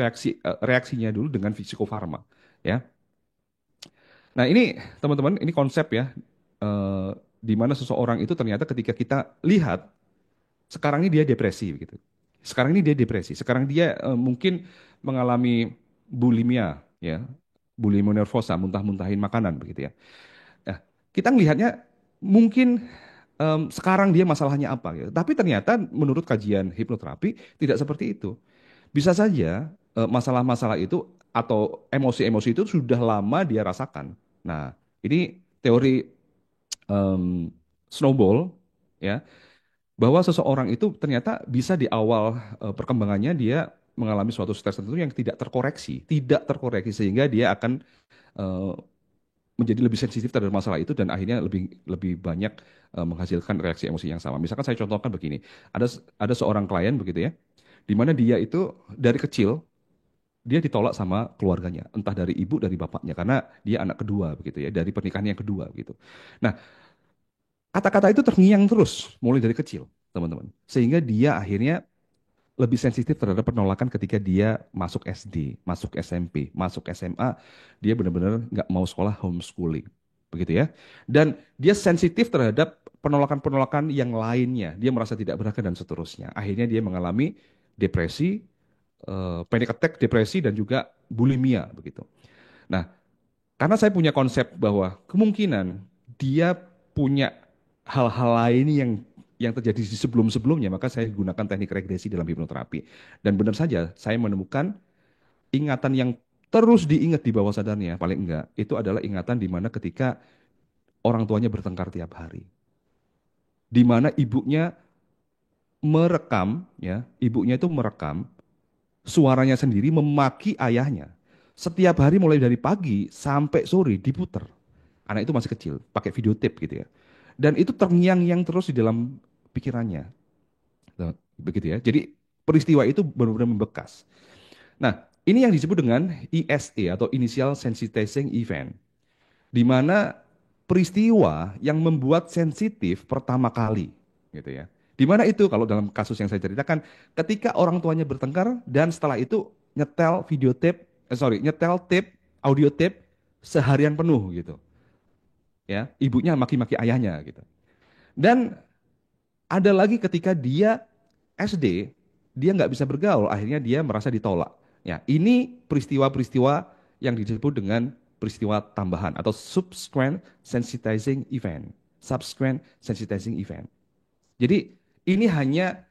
reaksinya dulu dengan psikofarma, ya. Nah, ini teman-teman, ini konsep ya, eh, di mana seseorang itu ternyata ketika kita lihat sekarang ini dia depresi gitu. Sekarang ini dia depresi. Sekarang dia mungkin mengalami bulimia ya. Bulimia nervosa, muntah-muntahin makanan begitu ya. Nah, kita melihatnya mungkin sekarang dia masalahnya apa gitu. Tapi ternyata menurut kajian hipnoterapi tidak seperti itu. Bisa saja masalah-masalah itu atau emosi-emosi itu sudah lama dia rasakan. Nah, ini teori em, snowball ya bahwa seseorang itu ternyata bisa di awal perkembangannya dia mengalami suatu stres tertentu yang tidak terkoreksi sehingga dia akan eh, menjadi lebih sensitif terhadap masalah itu dan akhirnya lebih lebih banyak menghasilkan reaksi emosi yang sama. Misalkan saya contohkan begini, ada seorang klien begitu ya, di mana dia itu dari kecil dia ditolak sama keluarganya, entah dari ibu dari bapaknya karena dia anak kedua begitu ya, dari pernikahan yang kedua gitu. Nah, kata-kata itu terngiang terus mulai dari kecil, teman-teman. Sehingga dia akhirnya lebih sensitif terhadap penolakan ketika dia masuk SD, masuk SMP, masuk SMA, dia benar-benar nggak mau sekolah homeschooling, begitu ya. Dan dia sensitif terhadap penolakan-penolakan yang lainnya. Dia merasa tidak berharga dan seterusnya. Akhirnya dia mengalami depresi, panic attack, depresi dan juga bulimia, begitu. Nah, karena saya punya konsep bahwa kemungkinan dia punya hal-hal lain yang terjadi di sebelum-sebelumnya, maka saya gunakan teknik regresi dalam hipnoterapi. Dan benar saja, saya menemukan ingatan yang terus diingat di bawah sadarnya, paling enggak, itu adalah ingatan di mana ketika orang tuanya bertengkar tiap hari. Di mana ibunya merekam, ya, ibunya itu merekam suaranya sendiri memaki ayahnya. Setiap hari mulai dari pagi sampai sore diputer. Anak itu masih kecil, pakai videotape gitu ya. Dan itu terngiang-ngiang terus di dalam pikirannya. Nah, begitu ya. Jadi peristiwa itu benar-benar membekas. Nah, ini yang disebut dengan ISE atau Initial Sensitizing Event, di mana peristiwa yang membuat sensitif pertama kali, gitu ya. Di mana itu kalau dalam kasus yang saya ceritakan, ketika orang tuanya bertengkar dan setelah itu nyetel videotape, nyetel tape, audio tape seharian penuh gitu, ya. Ibunya maki-maki ayahnya gitu. Dan ada lagi ketika dia SD, dia nggak bisa bergaul, akhirnya dia merasa ditolak. Ya, ini peristiwa-peristiwa yang disebut dengan peristiwa tambahan atau subsequent sensitizing event. Subsequent sensitizing event. Jadi ini hanya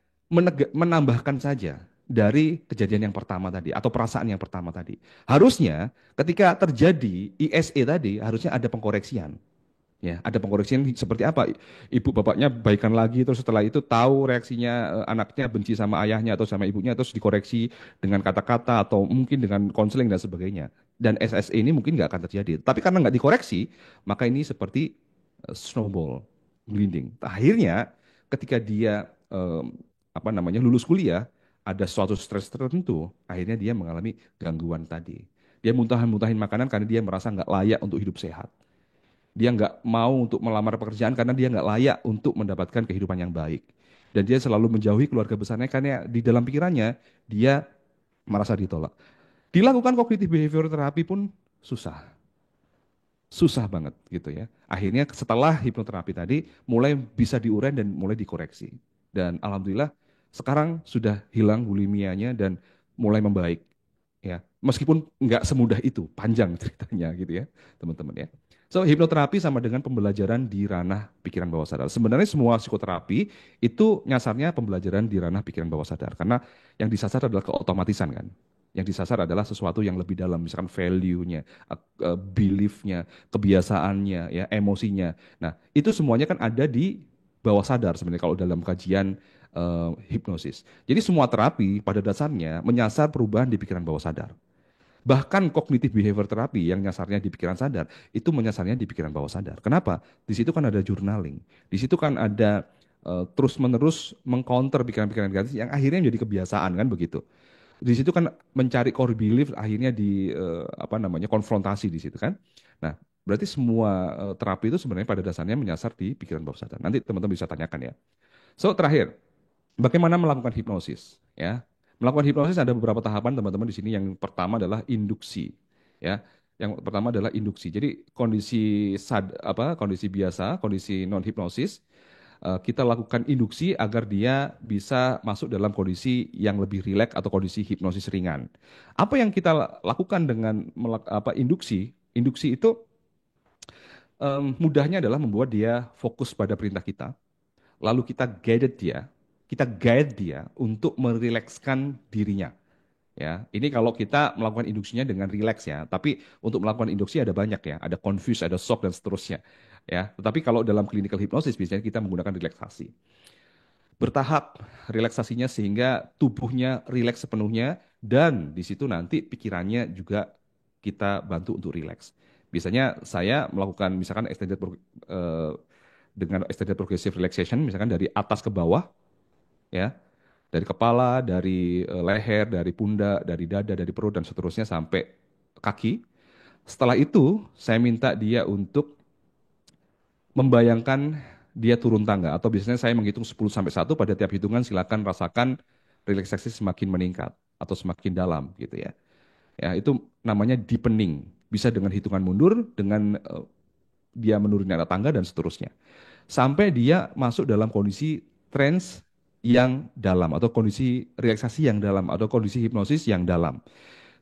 menambahkan saja dari kejadian yang pertama tadi atau perasaan yang pertama tadi. Harusnya ketika terjadi ISE tadi harusnya ada pengkoreksian. Ya, ada pengkoreksian seperti apa? Ibu bapaknya baikan lagi, terus setelah itu tahu reaksinya anaknya benci sama ayahnya atau sama ibunya, terus dikoreksi dengan kata-kata atau mungkin dengan konseling dan sebagainya. Dan SSE ini mungkin nggak akan terjadi. Tapi karena nggak dikoreksi, maka ini seperti snowball, gelinding. Akhirnya ketika dia apa namanya lulus kuliah, ada suatu stres tertentu, akhirnya dia mengalami gangguan tadi. Dia muntah-muntahin makanan karena dia merasa nggak layak untuk hidup sehat. Dia nggak mau untuk melamar pekerjaan karena dia nggak layak untuk mendapatkan kehidupan yang baik. Dan dia selalu menjauhi keluarga besarnya karena di dalam pikirannya dia merasa ditolak. Dilakukan cognitive behavior therapy pun susah. Susah banget gitu ya. Akhirnya setelah hipnoterapi tadi mulai bisa diurai dan mulai dikoreksi. Dan alhamdulillah sekarang sudah hilang bulimianya dan mulai membaik ya. Meskipun nggak semudah itu, panjang ceritanya gitu ya, teman-teman ya. So, hipnoterapi sama dengan pembelajaran di ranah pikiran bawah sadar. Sebenarnya semua psikoterapi itu nyasarnya pembelajaran di ranah pikiran bawah sadar. Karena yang disasar adalah keotomatisan kan. Yang disasar adalah sesuatu yang lebih dalam, misalkan value-nya, belief-nya, kebiasaannya, ya, emosinya. Nah, itu semuanya kan ada di bawah sadar sebenarnya kalau dalam kajian hipnosis. Jadi semua terapi pada dasarnya menyasar perubahan di pikiran bawah sadar. Bahkan cognitive behavior therapy yang nyasarnya di pikiran sadar, itu menyasarnya di pikiran bawah sadar. Kenapa? Di situ kan ada journaling. Di situ kan ada terus-menerus mengcounter pikiran-pikiran negatif yang akhirnya menjadi kebiasaan kan begitu. Di situ kan mencari core belief akhirnya di apa namanya konfrontasi di situ kan. Nah, berarti semua terapi itu sebenarnya pada dasarnya menyasar di pikiran bawah sadar. Nanti teman-teman bisa tanyakan ya. So, terakhir, bagaimana melakukan hipnosis? Ya, melakukan hipnosis ada beberapa tahapan teman-teman di sini. Yang pertama adalah induksi. Ya, yang pertama adalah induksi. Jadi kondisi kondisi biasa, kondisi non hipnosis, kita lakukan induksi agar dia bisa masuk dalam kondisi yang lebih rileks atau kondisi hipnosis ringan. Apa yang kita lakukan dengan induksi? Induksi itu mudahnya adalah membuat dia fokus pada perintah kita lalu kita guide dia untuk merilekskan dirinya. Ya, ini kalau kita melakukan induksinya dengan rileks ya. Tapi untuk melakukan induksi ada banyak ya, ada confuse, ada shock dan seterusnya. Ya, tetapi kalau dalam clinical hypnosis biasanya kita menggunakan relaksasi. Bertahap relaksasinya sehingga tubuhnya rileks sepenuhnya dan di situ nanti pikirannya juga kita bantu untuk rileks. Biasanya saya melakukan misalkan dengan extended progressive relaxation misalkan dari atas ke bawah ya, dari kepala, dari leher, dari pundak, dari dada, dari perut dan seterusnya sampai kaki. Setelah itu saya minta dia untuk membayangkan dia turun tangga atau biasanya saya menghitung 10 sampai 1 pada tiap hitungan silakan rasakan relaksasi semakin meningkat atau semakin dalam gitu ya. Ya, itu namanya deepening. Bisa dengan hitungan mundur, dengan dia menuruni tangga dan seterusnya. Sampai dia masuk dalam kondisi trance yang dalam atau kondisi relaksasi yang dalam atau kondisi hipnosis yang dalam.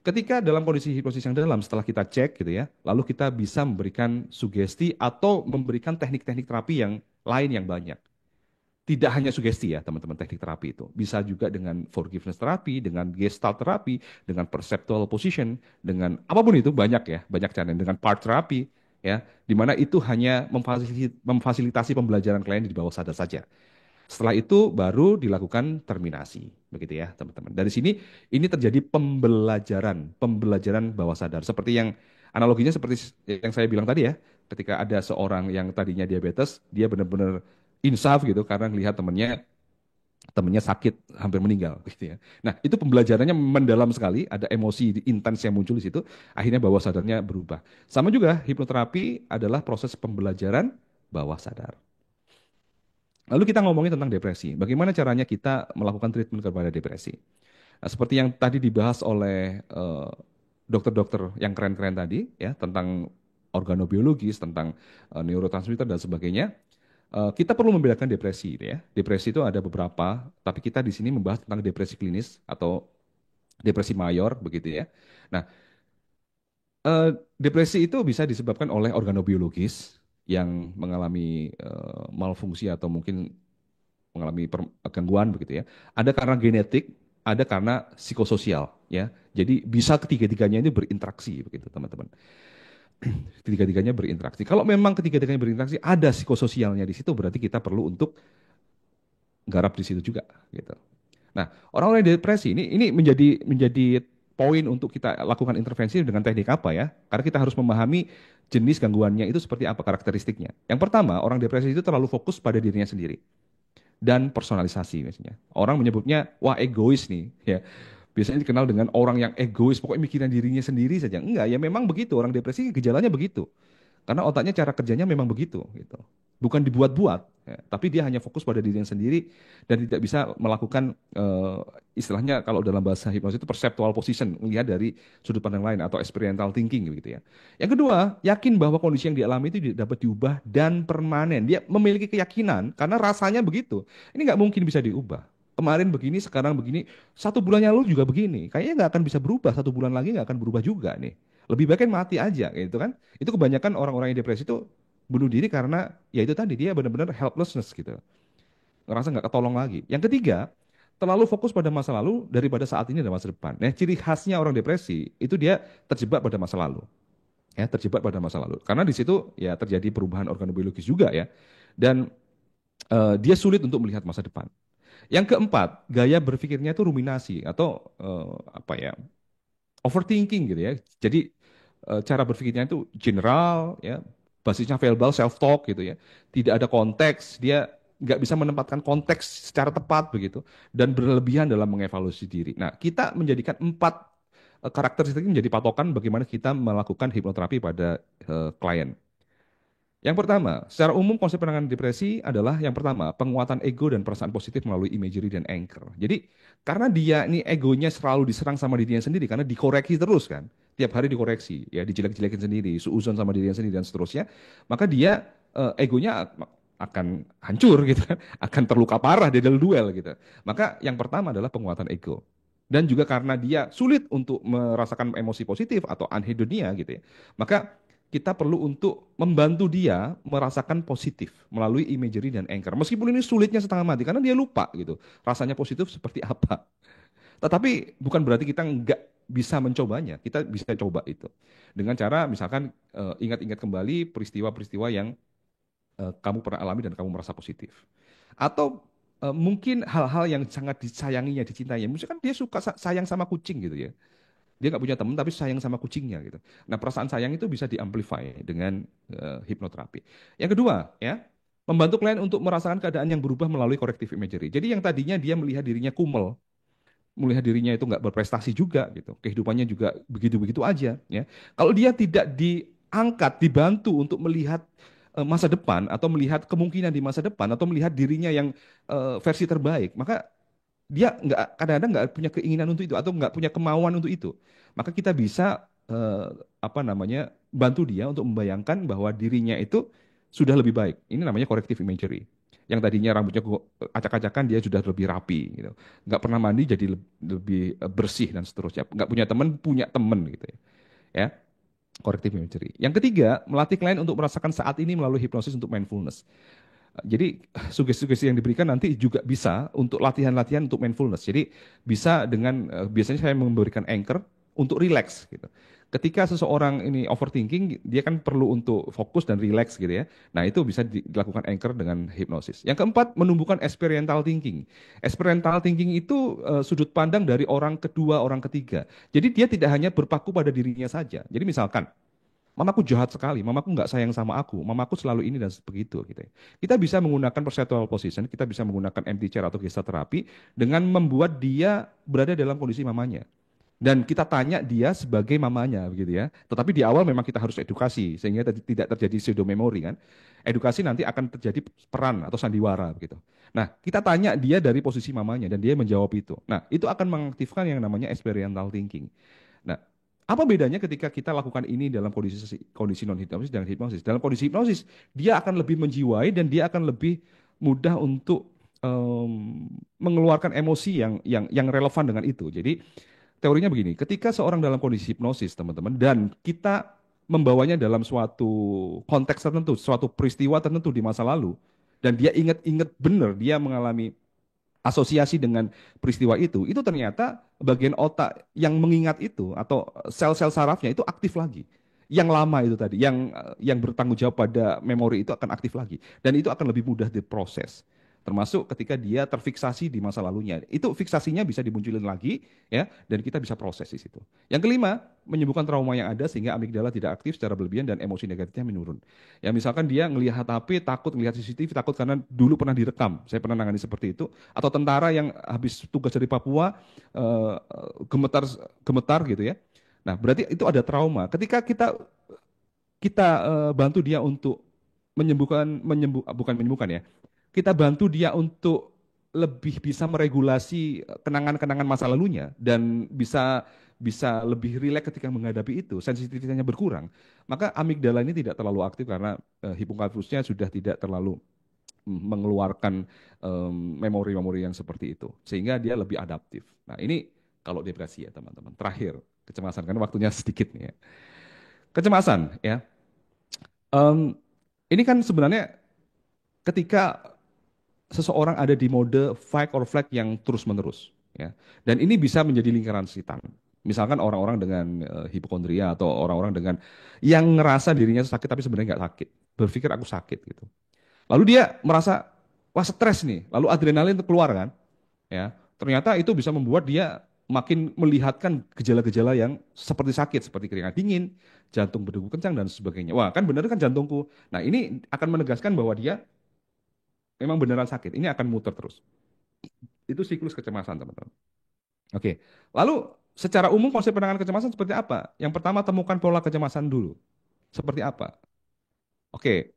Ketika dalam kondisi hipnosis yang dalam setelah kita cek gitu ya, lalu kita bisa memberikan sugesti atau memberikan teknik-teknik terapi yang lain yang banyak. Tidak hanya sugesti ya teman-teman teknik terapi itu. Bisa juga dengan forgiveness terapi, dengan gestalt terapi, dengan perceptual position, dengan apapun itu banyak ya, banyak cara. Dengan part terapi ya, di mana itu hanya memfasilitasi pembelajaran klien di bawah sadar saja. Setelah itu baru dilakukan terminasi, begitu ya teman-teman. Dari sini ini terjadi pembelajaran bawah sadar. Seperti yang analoginya seperti yang saya bilang tadi ya, ketika ada seorang yang tadinya diabetes, dia benar-benar insaf gitu karena melihat temennya sakit hampir meninggal gitu ya. Nah, itu pembelajarannya mendalam sekali, ada emosi intens yang muncul di situ, akhirnya bawah sadarnya berubah. Sama juga hipnoterapi adalah proses pembelajaran bawah sadar. Lalu kita ngomongin tentang depresi. Bagaimana caranya kita melakukan treatment kepada depresi? Nah, seperti yang tadi dibahas oleh dokter-dokter yang keren-keren tadi, ya tentang organobiologis, tentang neurotransmitter dan sebagainya, kita perlu membedakan depresi, ya. Depresi itu ada beberapa, tapi kita di sini membahas tentang depresi klinis atau depresi mayor, begitu ya. Nah, Depresi itu bisa disebabkan oleh organobiologis yang mengalami malfungsi atau mungkin mengalami gangguan begitu ya. Ada karena genetik, ada karena psikososial ya. Jadi bisa ketiga-tiganya ini berinteraksi begitu teman-teman. Ketiga-tiganya berinteraksi. Kalau memang ketiga-tiganya berinteraksi, ada psikososialnya di situ, berarti kita perlu untuk garap di situ juga gitu. Nah, orang-orang yang depresi ini menjadi poin untuk kita lakukan intervensi dengan teknik apa ya? Karena kita harus memahami jenis gangguannya itu seperti apa karakteristiknya. Yang pertama, orang depresi itu terlalu fokus pada dirinya sendiri dan personalisasi misalnya. Orang menyebutnya wah egois nih ya. Biasanya dikenal dengan orang yang egois, pokoknya mikirin dirinya sendiri saja. Enggak, ya memang begitu. Orang depresi gejalanya begitu. Karena otaknya cara kerjanya memang begitu gitu. Bukan dibuat-buat, ya, tapi dia hanya fokus pada dirinya sendiri dan tidak bisa melakukan istilahnya kalau dalam bahasa hipnosis itu perceptual position, melihat dari sudut pandang lain atau experiential thinking gitu ya. Yang kedua, yakin bahwa kondisi yang dialami itu dapat diubah dan permanen. Dia memiliki keyakinan karena rasanya begitu. Ini nggak mungkin bisa diubah. Kemarin begini, sekarang begini, 1 bulan yang lalu juga begini. Kayaknya nggak akan bisa berubah, 1 bulan lagi nggak akan berubah juga nih. Lebih baik kan mati aja gitu kan. Itu kebanyakan orang-orang yang depresi itu bunuh diri karena ya itu tadi dia benar-benar helplessness gitu. Ngerasa nggak ketolong lagi. Yang ketiga, terlalu fokus pada masa lalu daripada saat ini dan masa depan. Nah, ciri khasnya orang depresi itu dia terjebak pada masa lalu. Ya, terjebak pada masa lalu. Karena di situ ya terjadi perubahan organobiologis juga ya. Dan dia sulit untuk melihat masa depan. Yang keempat, gaya berpikirnya itu ruminasi atau apa ya? Overthinking gitu ya. Jadi cara berpikirnya itu general ya, basisnya verbal self talk gitu ya. Tidak ada konteks, dia nggak bisa menempatkan konteks secara tepat begitu dan berlebihan dalam mengevaluasi diri. Nah, kita menjadikan 4 karakteristik ini menjadi patokan bagaimana kita melakukan hipnoterapi pada klien. Yang pertama, secara umum konsep penanganan depresi adalah yang pertama, penguatan ego dan perasaan positif melalui imagery dan anchor. Jadi, karena dia ini egonya selalu diserang sama dirinya sendiri, karena dikoreksi terus kan, tiap hari dikoreksi, ya dijelek-jelekin sendiri, suuzon sama dirinya sendiri dan seterusnya, maka dia egonya akan hancur gitu kan, akan terluka parah di dalam duel gitu. Maka yang pertama adalah penguatan ego. Dan juga karena dia sulit untuk merasakan emosi positif atau anhedonia gitu ya, maka kita perlu untuk membantu dia merasakan positif melalui imagery dan anchor. Meskipun ini sulitnya setengah mati karena dia lupa gitu. Rasanya positif seperti apa. Tetapi bukan berarti kita nggak bisa mencobanya. Kita bisa coba itu. Dengan cara misalkan ingat-ingat kembali peristiwa-peristiwa yang kamu pernah alami dan kamu merasa positif. Atau mungkin hal-hal yang sangat disayanginya, dicintainya. Misalkan dia suka sayang sama kucing gitu ya. Dia nggak punya teman tapi sayang sama kucingnya gitu. Nah, perasaan sayang itu bisa diamplify dengan hipnoterapi. Yang kedua, ya, membantu klien untuk merasakan keadaan yang berubah melalui corrective imagery. Jadi yang tadinya dia melihat dirinya kumel, melihat dirinya itu nggak berprestasi juga gitu. Kehidupannya juga begitu-begitu aja, ya. Kalau dia tidak diangkat, dibantu untuk melihat masa depan atau melihat kemungkinan di masa depan atau melihat dirinya yang versi terbaik, maka dia nggak kadang-kadang nggak punya keinginan untuk itu atau nggak punya kemauan untuk itu. Maka kita bisa apa namanya bantu dia untuk membayangkan bahwa dirinya itu sudah lebih baik. Ini namanya corrective imagery. Yang tadinya rambutnya acak-acakan dia sudah lebih rapi gitu. Nggak pernah mandi jadi lebih bersih dan seterusnya. Nggak punya teman gitu ya. Ya, corrective imagery. Yang ketiga, melatih klien untuk merasakan saat ini melalui hipnosis untuk mindfulness. Jadi sugesti-sugesti yang diberikan nanti juga bisa untuk latihan-latihan untuk mindfulness. Jadi bisa dengan biasanya saya memberikan anchor untuk relax gitu. Ketika seseorang ini overthinking, dia kan perlu untuk fokus dan relax gitu ya. Nah, itu bisa dilakukan anchor dengan hipnosis. Yang keempat, menumbuhkan experiential thinking. Experiential thinking itu sudut pandang dari orang kedua, orang ketiga. Jadi dia tidak hanya berpaku pada dirinya saja. Jadi misalkan mamaku jahat sekali, mamaku nggak sayang sama aku, mamaku selalu ini dan begitu gitu ya. Kita bisa menggunakan perceptual position, kita bisa menggunakan empty chair atau gestalt terapi dengan membuat dia berada dalam kondisi mamanya. Dan kita tanya dia sebagai mamanya begitu ya. Tetapi di awal memang kita harus edukasi sehingga tidak terjadi pseudo memory kan. Edukasi nanti akan terjadi peran atau sandiwara begitu. Nah, kita tanya dia dari posisi mamanya dan dia menjawab itu. Nah, itu akan mengaktifkan yang namanya experiential thinking. Nah, apa bedanya ketika kita lakukan ini dalam kondisi kondisi non hipnosis dan hipnosis? Dalam kondisi hipnosis, dia akan lebih menjiwai dan dia akan lebih mudah untuk mengeluarkan emosi yang relevan dengan itu. Jadi teorinya begini, ketika seorang dalam kondisi hipnosis, teman-teman, dan kita membawanya dalam suatu konteks tertentu, suatu peristiwa tertentu di masa lalu, dan dia ingat-ingat benar dia mengalami asosiasi dengan peristiwa itu ternyata bagian otak yang mengingat itu atau sel-sel sarafnya itu aktif lagi. Yang lama itu tadi, yang bertanggung jawab pada memori itu akan aktif lagi dan itu akan lebih mudah diproses. Termasuk ketika dia terfiksasi di masa lalunya. Itu fiksasinya bisa dimunculin lagi ya dan kita bisa proses di situ. Yang kelima, menyembuhkan trauma yang ada sehingga amigdala tidak aktif secara berlebihan dan emosi negatifnya menurun. Ya misalkan dia ngelihat HP, takut ngelihat CCTV, takut karena dulu pernah direkam. Saya pernah nangani seperti itu. Atau tentara yang habis tugas dari Papua gemetar gemetar gitu ya. Nah, berarti itu ada trauma. Ketika kita kita bantu dia untuk bukan menyembuhkan ya. Kita bantu dia untuk lebih bisa meregulasi kenangan-kenangan masa lalunya dan bisa bisa lebih rileks ketika menghadapi itu, sensitivitasnya berkurang. Maka amigdala ini tidak terlalu aktif karena hipokampusnya sudah tidak terlalu mengeluarkan memori-memori yang seperti itu, sehingga dia lebih adaptif. Nah, ini kalau depresi ya teman-teman. Terakhir, kecemasan karena waktunya sedikit nih ya. Kecemasan ya. Em, ini kan sebenarnya ketika seseorang ada di mode fight or flight yang terus-menerus ya. Dan ini bisa menjadi lingkaran setan. Misalkan orang-orang dengan hipokondria atau orang-orang dengan yang ngerasa dirinya sakit tapi sebenarnya nggak sakit, berpikir aku sakit gitu. Lalu dia merasa wah stres nih, lalu adrenalin keluar kan, ya. Ternyata itu bisa membuat dia makin melihatkan gejala-gejala yang seperti sakit, seperti keringat dingin, jantung berdegup kencang dan sebagainya. Wah, kan bener kan jantungku. Nah, ini akan menegaskan bahwa dia memang beneran sakit. Ini akan muter terus. Itu siklus kecemasan, teman-teman. Oke. Lalu secara umum konsep penanganan kecemasan seperti apa? Yang pertama temukan pola kecemasan dulu. Seperti apa? Oke,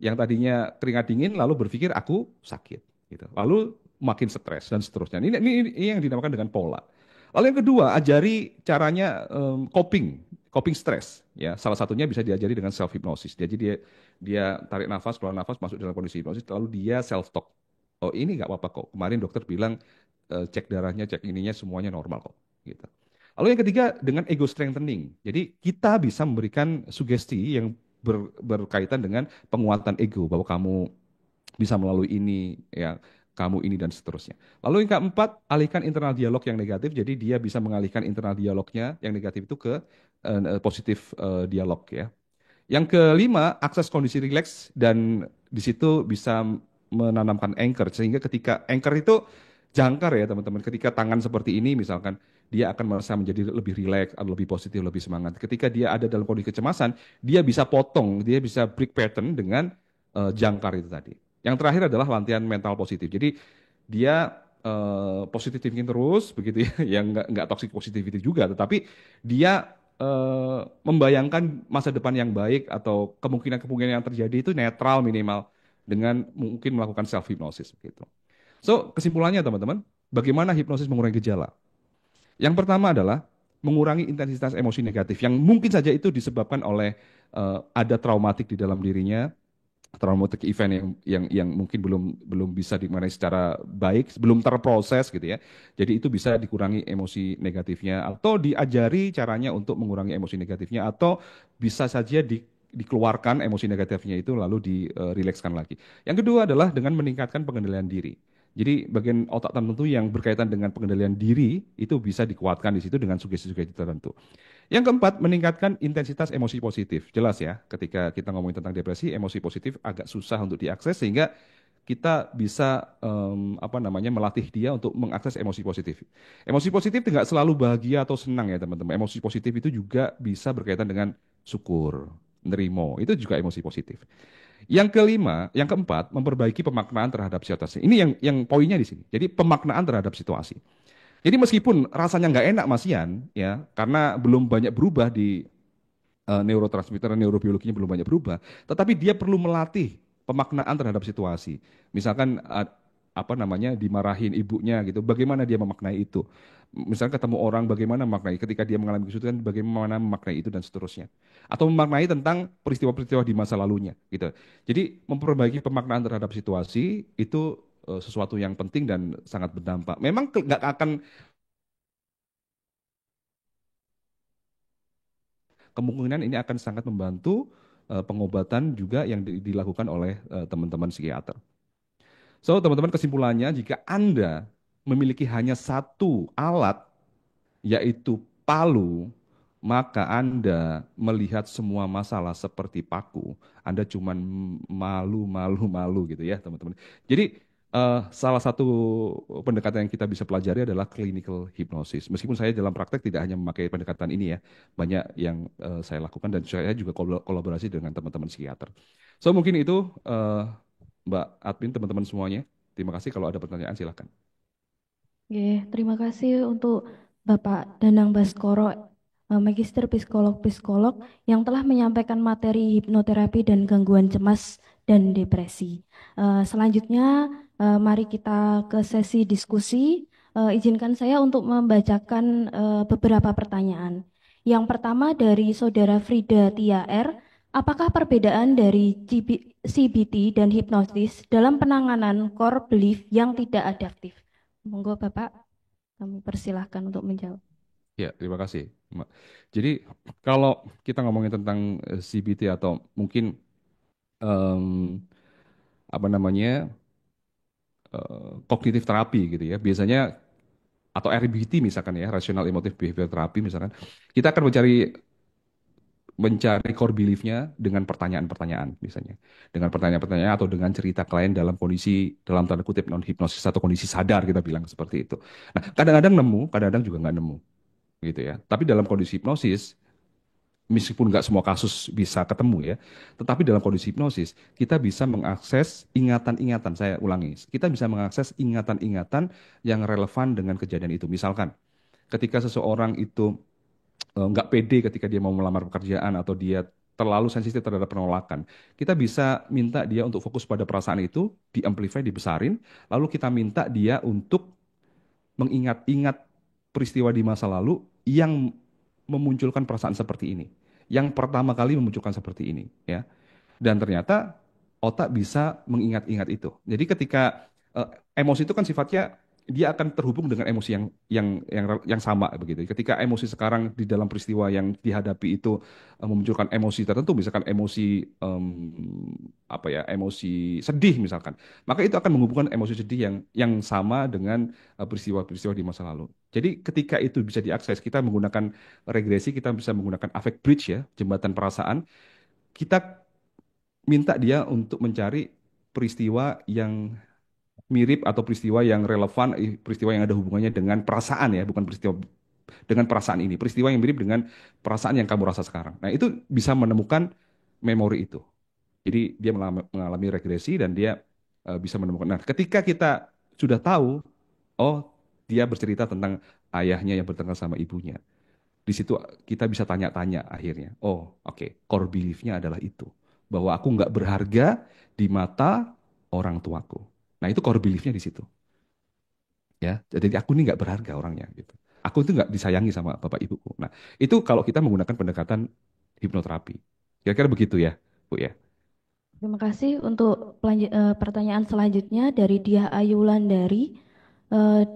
yang tadinya keringat dingin lalu berpikir aku sakit gitu. Lalu makin stres dan seterusnya. Ini yang dinamakan dengan pola. Lalu yang kedua, ajari caranya coping stres ya. Salah satunya bisa diajari dengan self hypnosis. Jadi dia dia tarik nafas, keluar nafas, masuk dalam kondisi hipnosis lalu dia self talk. Oh, ini nggak apa-apa kok. Kemarin dokter bilang cek darahnya, cek ininya semuanya normal kok gitu. Lalu yang ketiga dengan ego strengthening. Jadi kita bisa memberikan sugesti yang berkaitan dengan penguatan ego bahwa kamu bisa melalui ini ya kamu ini dan seterusnya. Lalu yang keempat, alihkan internal dialog yang negatif. Jadi dia bisa mengalihkan internal dialognya yang negatif itu ke positif dialog ya. Yang kelima, akses kondisi rileks dan di situ bisa menanamkan anchor sehingga ketika anchor itu jangkar ya teman-teman. Ketika tangan seperti ini misalkan dia akan merasa menjadi lebih rileks, atau lebih positif, lebih semangat. Ketika dia ada dalam kondisi kecemasan, dia bisa potong, dia bisa break pattern dengan jangkar itu tadi. Yang terakhir adalah latihan mental positif. Jadi dia positive thinking terus begitu ya, yang nggak toxic positivity juga, tetapi dia membayangkan masa depan yang baik atau kemungkinan-kemungkinan yang terjadi itu netral minimal dengan mungkin melakukan self hypnosis gitu. So, kesimpulannya teman-teman, bagaimana hipnosis mengurangi gejala? Yang pertama adalah mengurangi intensitas emosi negatif yang mungkin saja itu disebabkan oleh ada traumatik di dalam dirinya, traumatic event yang mungkin belum belum bisa dimenai secara baik, belum terproses gitu ya. Jadi itu bisa dikurangi emosi negatifnya atau diajari caranya untuk mengurangi emosi negatifnya atau bisa saja dikeluarkan emosi negatifnya itu lalu dirilekskan lagi. Yang kedua adalah dengan meningkatkan pengendalian diri. Jadi bagian otak tertentu yang berkaitan dengan pengendalian diri itu bisa dikuatkan di situ dengan sugesti-sugesti tertentu. Yang keempat, meningkatkan intensitas emosi positif. Jelas ya, ketika kita ngomongin tentang depresi, emosi positif agak susah untuk diakses sehingga kita bisa apa namanya melatih dia untuk mengakses emosi positif. Emosi positif tidak selalu bahagia atau senang ya teman-teman. Emosi positif itu juga bisa berkaitan dengan syukur, nerimo. Itu juga emosi positif. Yang kelima, yang keempat, memperbaiki pemaknaan terhadap situasi. Ini yang poinnya di sini. Jadi pemaknaan terhadap situasi. Jadi meskipun rasanya nggak enak Mas Yan, ya, karena belum banyak berubah di neurotransmitter dan neurobiologinya belum banyak berubah, tetapi dia perlu melatih pemaknaan terhadap situasi. Misalkan apa namanya dimarahin ibunya gitu, bagaimana dia memaknai itu. Misalnya ketemu orang bagaimana memaknai ketika dia mengalami kesulitan bagaimana memaknai itu dan seterusnya. Atau memaknai tentang peristiwa-peristiwa di masa lalunya gitu. Jadi memperbaiki pemaknaan terhadap situasi itu sesuatu yang penting dan sangat berdampak. Memang nggak akan kemungkinan ini akan sangat membantu pengobatan juga yang dilakukan oleh teman-teman psikiater. So, teman-teman, kesimpulannya, jika Anda memiliki hanya satu alat, yaitu palu, maka Anda melihat semua masalah seperti paku. Anda cuman malu, malu, malu gitu ya, teman-teman. Jadi, salah satu pendekatan yang kita bisa pelajari adalah clinical hypnosis. Meskipun saya dalam praktek tidak hanya memakai pendekatan ini ya, banyak yang saya lakukan dan saya juga kolaborasi dengan teman-teman psikiater. So, mungkin itu Mbak Admin, teman-teman semuanya. Terima kasih. Kalau ada pertanyaan, silakan. Oke, terima kasih untuk Bapak Danang Baskoro, Magister Psikolog-Psikolog yang telah menyampaikan materi hipnoterapi dan gangguan cemas dan depresi. Selanjutnya, mari kita ke sesi diskusi. Izinkan saya untuk membacakan beberapa pertanyaan. Yang pertama dari Saudara Frida Tia R. Apakah perbedaan dari CBT dan hipnosis dalam penanganan core belief yang tidak adaptif? Monggo Bapak, kami persilahkan untuk menjawab. Ya, terima kasih, Mbak. Jadi, kalau kita ngomongin tentang CBT atau mungkin em, apa namanya kognitif terapi gitu ya, biasanya atau RBT misalkan ya, rational emotive behavior therapy misalkan, kita akan mencari core belief-nya dengan pertanyaan-pertanyaan misalnya. Dengan pertanyaan-pertanyaan atau dengan cerita klien dalam kondisi dalam tanda kutip non hipnosis atau kondisi sadar kita bilang seperti itu. Nah, kadang-kadang nemu, kadang-kadang juga nggak nemu gitu ya. Tapi dalam kondisi hipnosis, meskipun nggak semua kasus bisa ketemu ya, tetapi dalam kondisi hipnosis kita bisa mengakses ingatan-ingatan. Saya ulangi, kita bisa mengakses ingatan-ingatan yang relevan dengan kejadian itu. Misalkan, ketika seseorang itu nggak pede ketika dia mau melamar pekerjaan atau dia terlalu sensitif terhadap penolakan, kita bisa minta dia untuk fokus pada perasaan itu, di-amplify, dibesarin, lalu kita minta dia untuk mengingat-ingat peristiwa di masa lalu yang memunculkan perasaan seperti ini. Yang pertama kali memunculkan seperti ini, ya. Dan ternyata otak bisa mengingat-ingat itu. Jadi ketika emosi itu kan sifatnya dia akan terhubung dengan emosi yang sama begitu. Ketika emosi sekarang di dalam peristiwa yang dihadapi itu memunculkan emosi tertentu, misalkan emosi apa ya, emosi sedih misalkan, maka itu akan menghubungkan emosi sedih yang sama dengan peristiwa-peristiwa di masa lalu. Jadi ketika itu bisa diakses, kita menggunakan regresi, kita bisa menggunakan affect bridge ya, jembatan perasaan. Kita minta dia untuk mencari peristiwa yang mirip atau peristiwa yang relevan, peristiwa yang ada hubungannya dengan perasaan ya, bukan peristiwa dengan perasaan ini, peristiwa yang mirip dengan perasaan yang kamu rasa sekarang. Nah, itu bisa menemukan memori itu. Jadi dia mengalami regresi dan dia bisa menemukan. Nah, ketika kita sudah tahu, oh, dia bercerita tentang ayahnya yang bertengkar sama ibunya. Di situ kita bisa tanya-tanya akhirnya. Oh, oke, core belief-nya adalah itu. Bahwa aku nggak berharga di mata orang tuaku. Nah, itu core belief-nya di situ. Ya, jadi aku ini nggak berharga orangnya gitu. Aku itu nggak disayangi sama bapak ibuku. Nah, itu kalau kita menggunakan pendekatan hipnoterapi. Kira-kira begitu ya, Bu ya. Terima kasih untuk pertanyaan selanjutnya dari Diah Ayulandari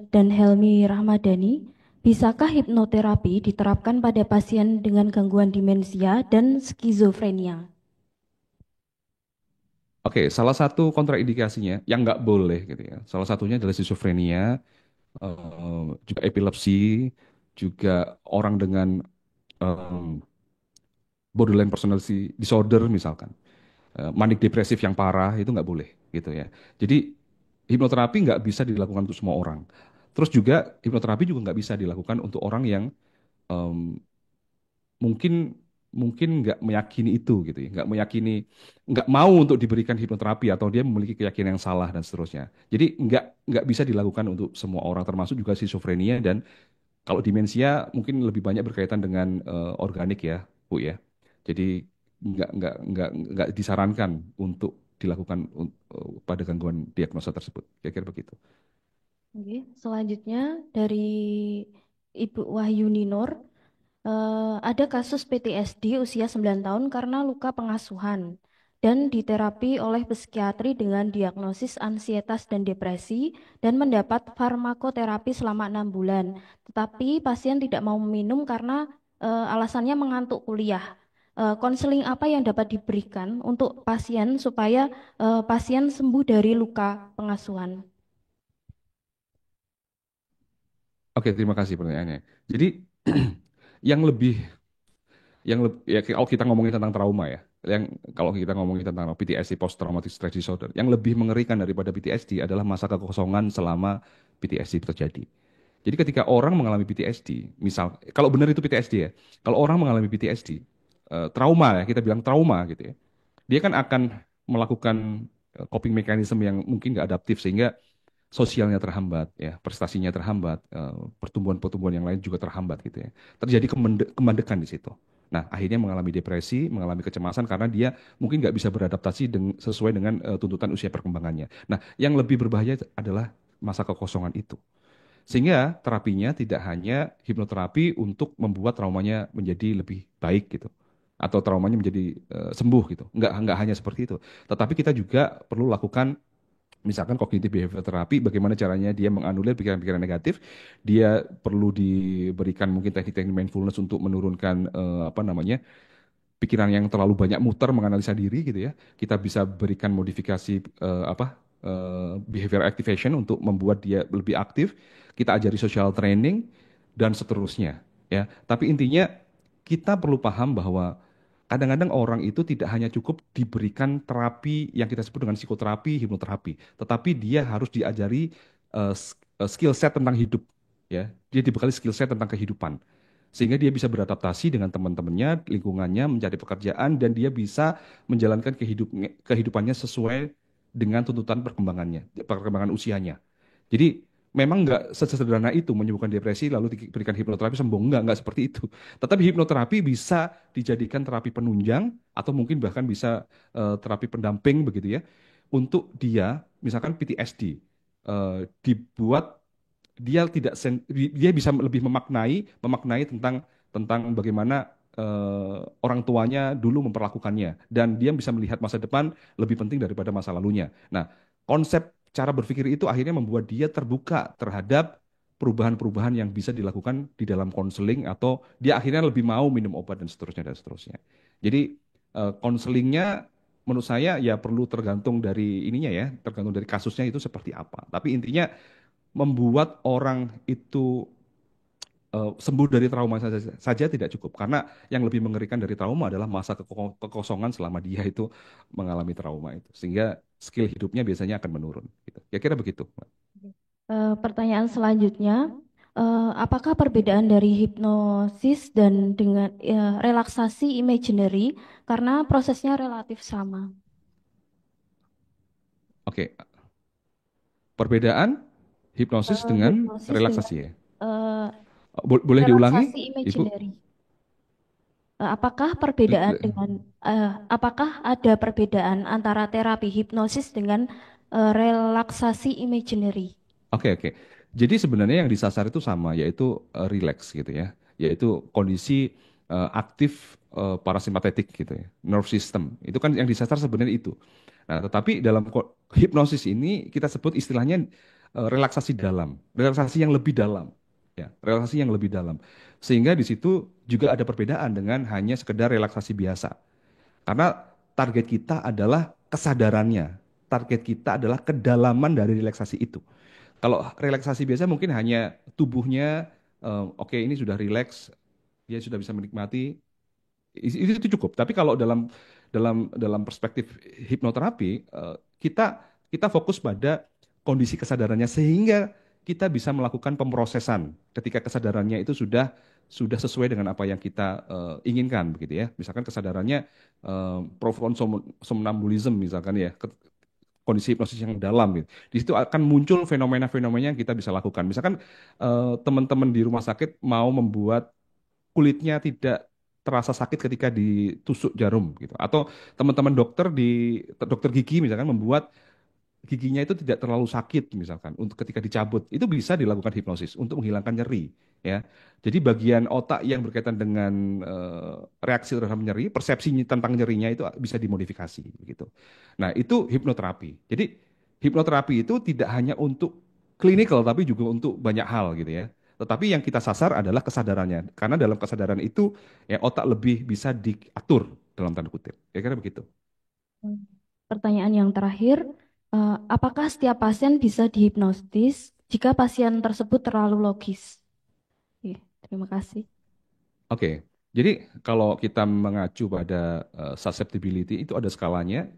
dan Helmi Rahmadani. Bisakah hipnoterapi diterapkan pada pasien dengan gangguan demensia dan skizofrenia? Oke, salah satu kontraindikasinya yang nggak boleh gitu ya. Salah satunya adalah schizophrenia, juga epilepsi, juga orang dengan borderline personality disorder misalkan, manik depresif yang parah itu nggak boleh gitu ya. Jadi hipnoterapi nggak bisa dilakukan untuk semua orang. Terus juga hipnoterapi juga nggak bisa dilakukan untuk orang yang em, mungkin mungkin nggak meyakini itu gitu ya, nggak meyakini, nggak mau untuk diberikan hipnoterapi atau dia memiliki keyakinan yang salah dan seterusnya. Jadi nggak bisa dilakukan untuk semua orang, termasuk juga schizophrenia dan kalau demensia mungkin lebih banyak berkaitan dengan organik ya, Bu ya. Jadi nggak disarankan untuk dilakukan pada gangguan diagnosa tersebut. Kira-kira begitu. Oke, selanjutnya dari Ibu Wahyuni Nur. Ada kasus PTSD usia 9 tahun karena luka pengasuhan dan diterapi oleh psikiatri dengan diagnosis ansietas dan depresi dan mendapat farmakoterapi selama 6 bulan. Tetapi pasien tidak mau minum karena alasannya mengantuk kuliah. Konseling apa yang dapat diberikan untuk pasien supaya pasien sembuh dari luka pengasuhan? Oke, terima kasih pertanyaannya. Jadi yang lebih ya kalau kita ngomongin tentang trauma ya, yang kalau kita ngomongin tentang PTSD post traumatic stress disorder, yang lebih mengerikan daripada PTSD adalah masa kekosongan selama PTSD terjadi. Jadi ketika orang mengalami PTSD, misal kalau benar itu PTSD ya, kalau orang mengalami PTSD, trauma ya, kita bilang trauma gitu ya, dia kan akan melakukan coping mechanism yang mungkin nggak adaptif sehingga sosialnya terhambat, ya, prestasinya terhambat, pertumbuhan-pertumbuhan yang lain juga terhambat gitu ya. Terjadi kemandekan di situ. Nah, akhirnya mengalami depresi, mengalami kecemasan karena dia mungkin nggak bisa beradaptasi sesuai dengan tuntutan usia perkembangannya. Nah, yang lebih berbahaya adalah masa kekosongan itu. Sehingga terapinya tidak hanya hipnoterapi untuk membuat traumanya menjadi lebih baik gitu. Atau traumanya menjadi sembuh gitu. Nggak hanya seperti itu. Tetapi kita juga perlu lakukan misalkan cognitive behavior therapy, bagaimana caranya dia menganulir pikiran-pikiran negatif, dia perlu diberikan mungkin teknik-teknik mindfulness untuk menurunkan apa namanya pikiran yang terlalu banyak muter menganalisa diri gitu ya. Kita bisa berikan modifikasi behavior activation untuk membuat dia lebih aktif. Kita ajari social training dan seterusnya ya. Tapi intinya kita perlu paham bahwa kadang-kadang orang itu tidak hanya cukup diberikan terapi yang kita sebut dengan psikoterapi, hipnoterapi, tetapi dia harus diajari skill set tentang hidup ya. Dia dibekali skill set tentang kehidupan sehingga dia bisa beradaptasi dengan teman-temannya, lingkungannya, mencari pekerjaan, dan dia bisa menjalankan kehidupannya sesuai dengan tuntutan perkembangan usianya. Jadi memang nggak sesederhana itu menyembuhkan depresi lalu diberikan hipnoterapi sembuh, nggak seperti itu. Tetapi hipnoterapi bisa dijadikan terapi penunjang atau mungkin bahkan bisa terapi pendamping begitu ya untuk dia misalkan PTSD dibuat dia tidak dia bisa lebih memaknai tentang tentang bagaimana orang tuanya dulu memperlakukannya dan dia bisa melihat masa depan lebih penting daripada masa lalunya. Nah, konsep cara berpikir itu akhirnya membuat dia terbuka terhadap perubahan-perubahan yang bisa dilakukan di dalam konseling atau dia akhirnya lebih mau minum obat dan seterusnya dan seterusnya. Jadi konselingnya menurut saya ya perlu tergantung dari ininya ya, tergantung dari kasusnya itu seperti apa. Tapi intinya membuat orang itu sembuh dari trauma saja tidak cukup karena yang lebih mengerikan dari trauma adalah masa kekosongan selama dia itu mengalami trauma itu sehingga skill hidupnya biasanya akan menurun gitu. Kira-kira begitu, Mbak. Pertanyaan selanjutnya, apakah perbedaan dari hipnosis dan dengan relaksasi imaginary karena prosesnya relatif sama? Oke, perbedaan hipnosis dengan Hipnosis dengan relaksasi ya. eh, Boleh diulangi, relaksasi Ibu? imaginary. Apakah perbedaan dengan apakah ada perbedaan antara terapi hipnosis dengan relaksasi imaginary? Oke, oke. Jadi sebenarnya yang disasar itu sama, yaitu relax gitu ya, yaitu kondisi aktif parasimpatetik gitu ya, nerve system. Itu kan yang disasar sebenarnya itu. Nah, tetapi dalam hipnosis ini kita sebut istilahnya relaksasi dalam, relaksasi yang lebih dalam, ya, relaksasi yang lebih dalam. Sehingga di situ juga ada perbedaan dengan hanya sekedar relaksasi biasa. Karena target kita adalah kesadarannya, target kita adalah kedalaman dari relaksasi itu. Kalau relaksasi biasa mungkin hanya tubuhnya, oke ini sudah rileks, dia sudah bisa menikmati, itu cukup. Tapi kalau dalam perspektif hipnoterapi, kita kita fokus pada kondisi kesadarannya sehingga kita bisa melakukan pemrosesan ketika kesadarannya itu sudah sesuai dengan apa yang kita inginkan begitu ya. Misalkan kesadarannya profound somnambulism misalkan ya, kondisi hipnosis yang dalam gitu. Di situ akan muncul fenomena-fenomena yang kita bisa lakukan. Misalkan teman-teman di rumah sakit mau membuat kulitnya tidak terasa sakit ketika ditusuk jarum gitu. Atau teman-teman dokter gigi misalkan membuat giginya itu tidak terlalu sakit misalkan untuk ketika dicabut. Itu bisa dilakukan hipnosis untuk menghilangkan nyeri ya. Jadi bagian otak yang berkaitan dengan reaksi terhadap nyeri, persepsinya tentang nyerinya itu bisa dimodifikasi gitu. Nah, itu hipnoterapi. Jadi hipnoterapi itu tidak hanya untuk klinikal tapi juga untuk banyak hal gitu ya. Tetapi yang kita sasar adalah kesadarannya. Karena dalam kesadaran itu ya otak lebih bisa diatur dalam tanda kutip. Kira-kira begitu. Pertanyaan yang terakhir, apakah setiap pasien bisa dihipnotis jika pasien tersebut terlalu logis? Oke, terima kasih. Oke. Jadi kalau kita mengacu pada susceptibility itu ada skalanya,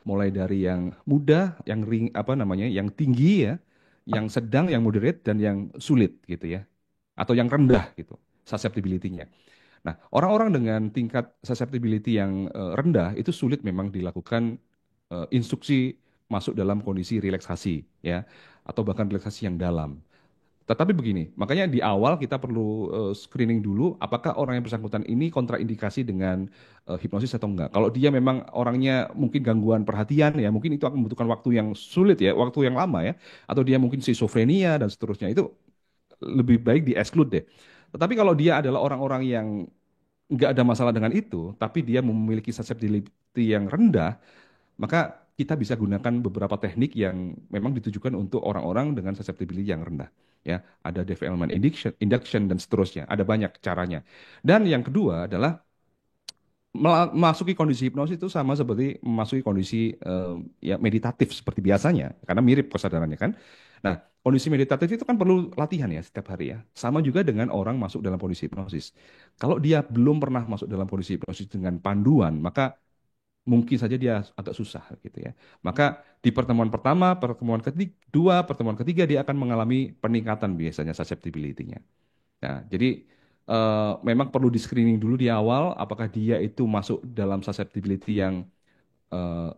mulai dari yang mudah, yang ring apa namanya, yang tinggi ya, yang sedang, yang moderate dan yang sulit gitu ya. Atau yang rendah gitu susceptibility-nya. Nah, orang-orang dengan tingkat susceptibility yang rendah itu sulit memang dilakukan instruksi masuk dalam kondisi relaksasi ya, atau bahkan relaksasi yang dalam. Tetapi begini, makanya di awal kita perlu screening dulu apakah orang yang bersangkutan ini kontraindikasi dengan hipnosis atau enggak. Kalau dia memang orangnya mungkin gangguan perhatian ya, mungkin itu akan membutuhkan waktu yang sulit ya, waktu yang lama ya, atau dia mungkin schizophrenia dan seterusnya. Itu lebih baik di-exclude deh. Tetapi kalau dia adalah orang-orang yang nggak ada masalah dengan itu, tapi dia memiliki susceptibility yang rendah, maka kita bisa gunakan beberapa teknik yang memang ditujukan untuk orang-orang dengan susceptibility yang rendah. Ya, ada development induction dan seterusnya. Ada banyak caranya. Dan yang kedua adalah memasuki kondisi hipnosis itu sama seperti memasuki kondisi ya meditatif seperti biasanya, karena mirip kesadarannya kan. Nah, kondisi meditatif itu kan perlu latihan ya setiap hari ya. Sama juga dengan orang masuk dalam kondisi hipnosis. Kalau dia belum pernah masuk dalam kondisi hipnosis dengan panduan, maka mungkin saja dia agak susah gitu ya. Maka di pertemuan pertama, pertemuan kedua, pertemuan ketiga dia akan mengalami peningkatan biasanya susceptibility-nya. Nah, jadi memang perlu di screening dulu di awal apakah dia itu masuk dalam susceptibility yang eh,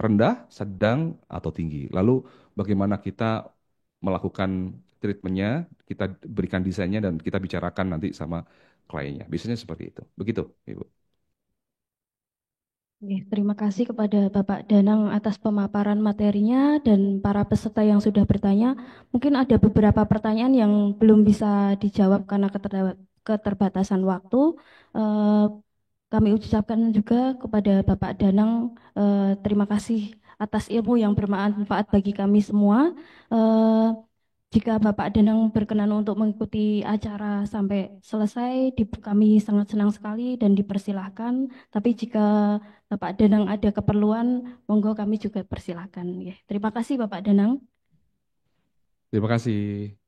rendah, sedang, atau tinggi. Lalu bagaimana kita melakukan treatmentnya, kita berikan desainnya dan kita bicarakan nanti sama kliennya. Biasanya seperti itu. Begitu, Ibu. Oke, terima kasih kepada Bapak Danang atas pemaparan materinya dan para peserta yang sudah bertanya. Mungkin ada beberapa pertanyaan yang belum bisa dijawab karena keterbatasan waktu. Eh, Kami ucapkan juga kepada Bapak Danang terima kasih atas ilmu yang bermanfaat bagi kami semua. Eh, Jika Bapak Danang berkenan untuk mengikuti acara sampai selesai, kami sangat senang sekali dan dipersilahkan. Tapi jika Bapak Danang ada keperluan, monggo kami juga persilahkan. Ya, terima kasih Bapak Danang. Terima kasih.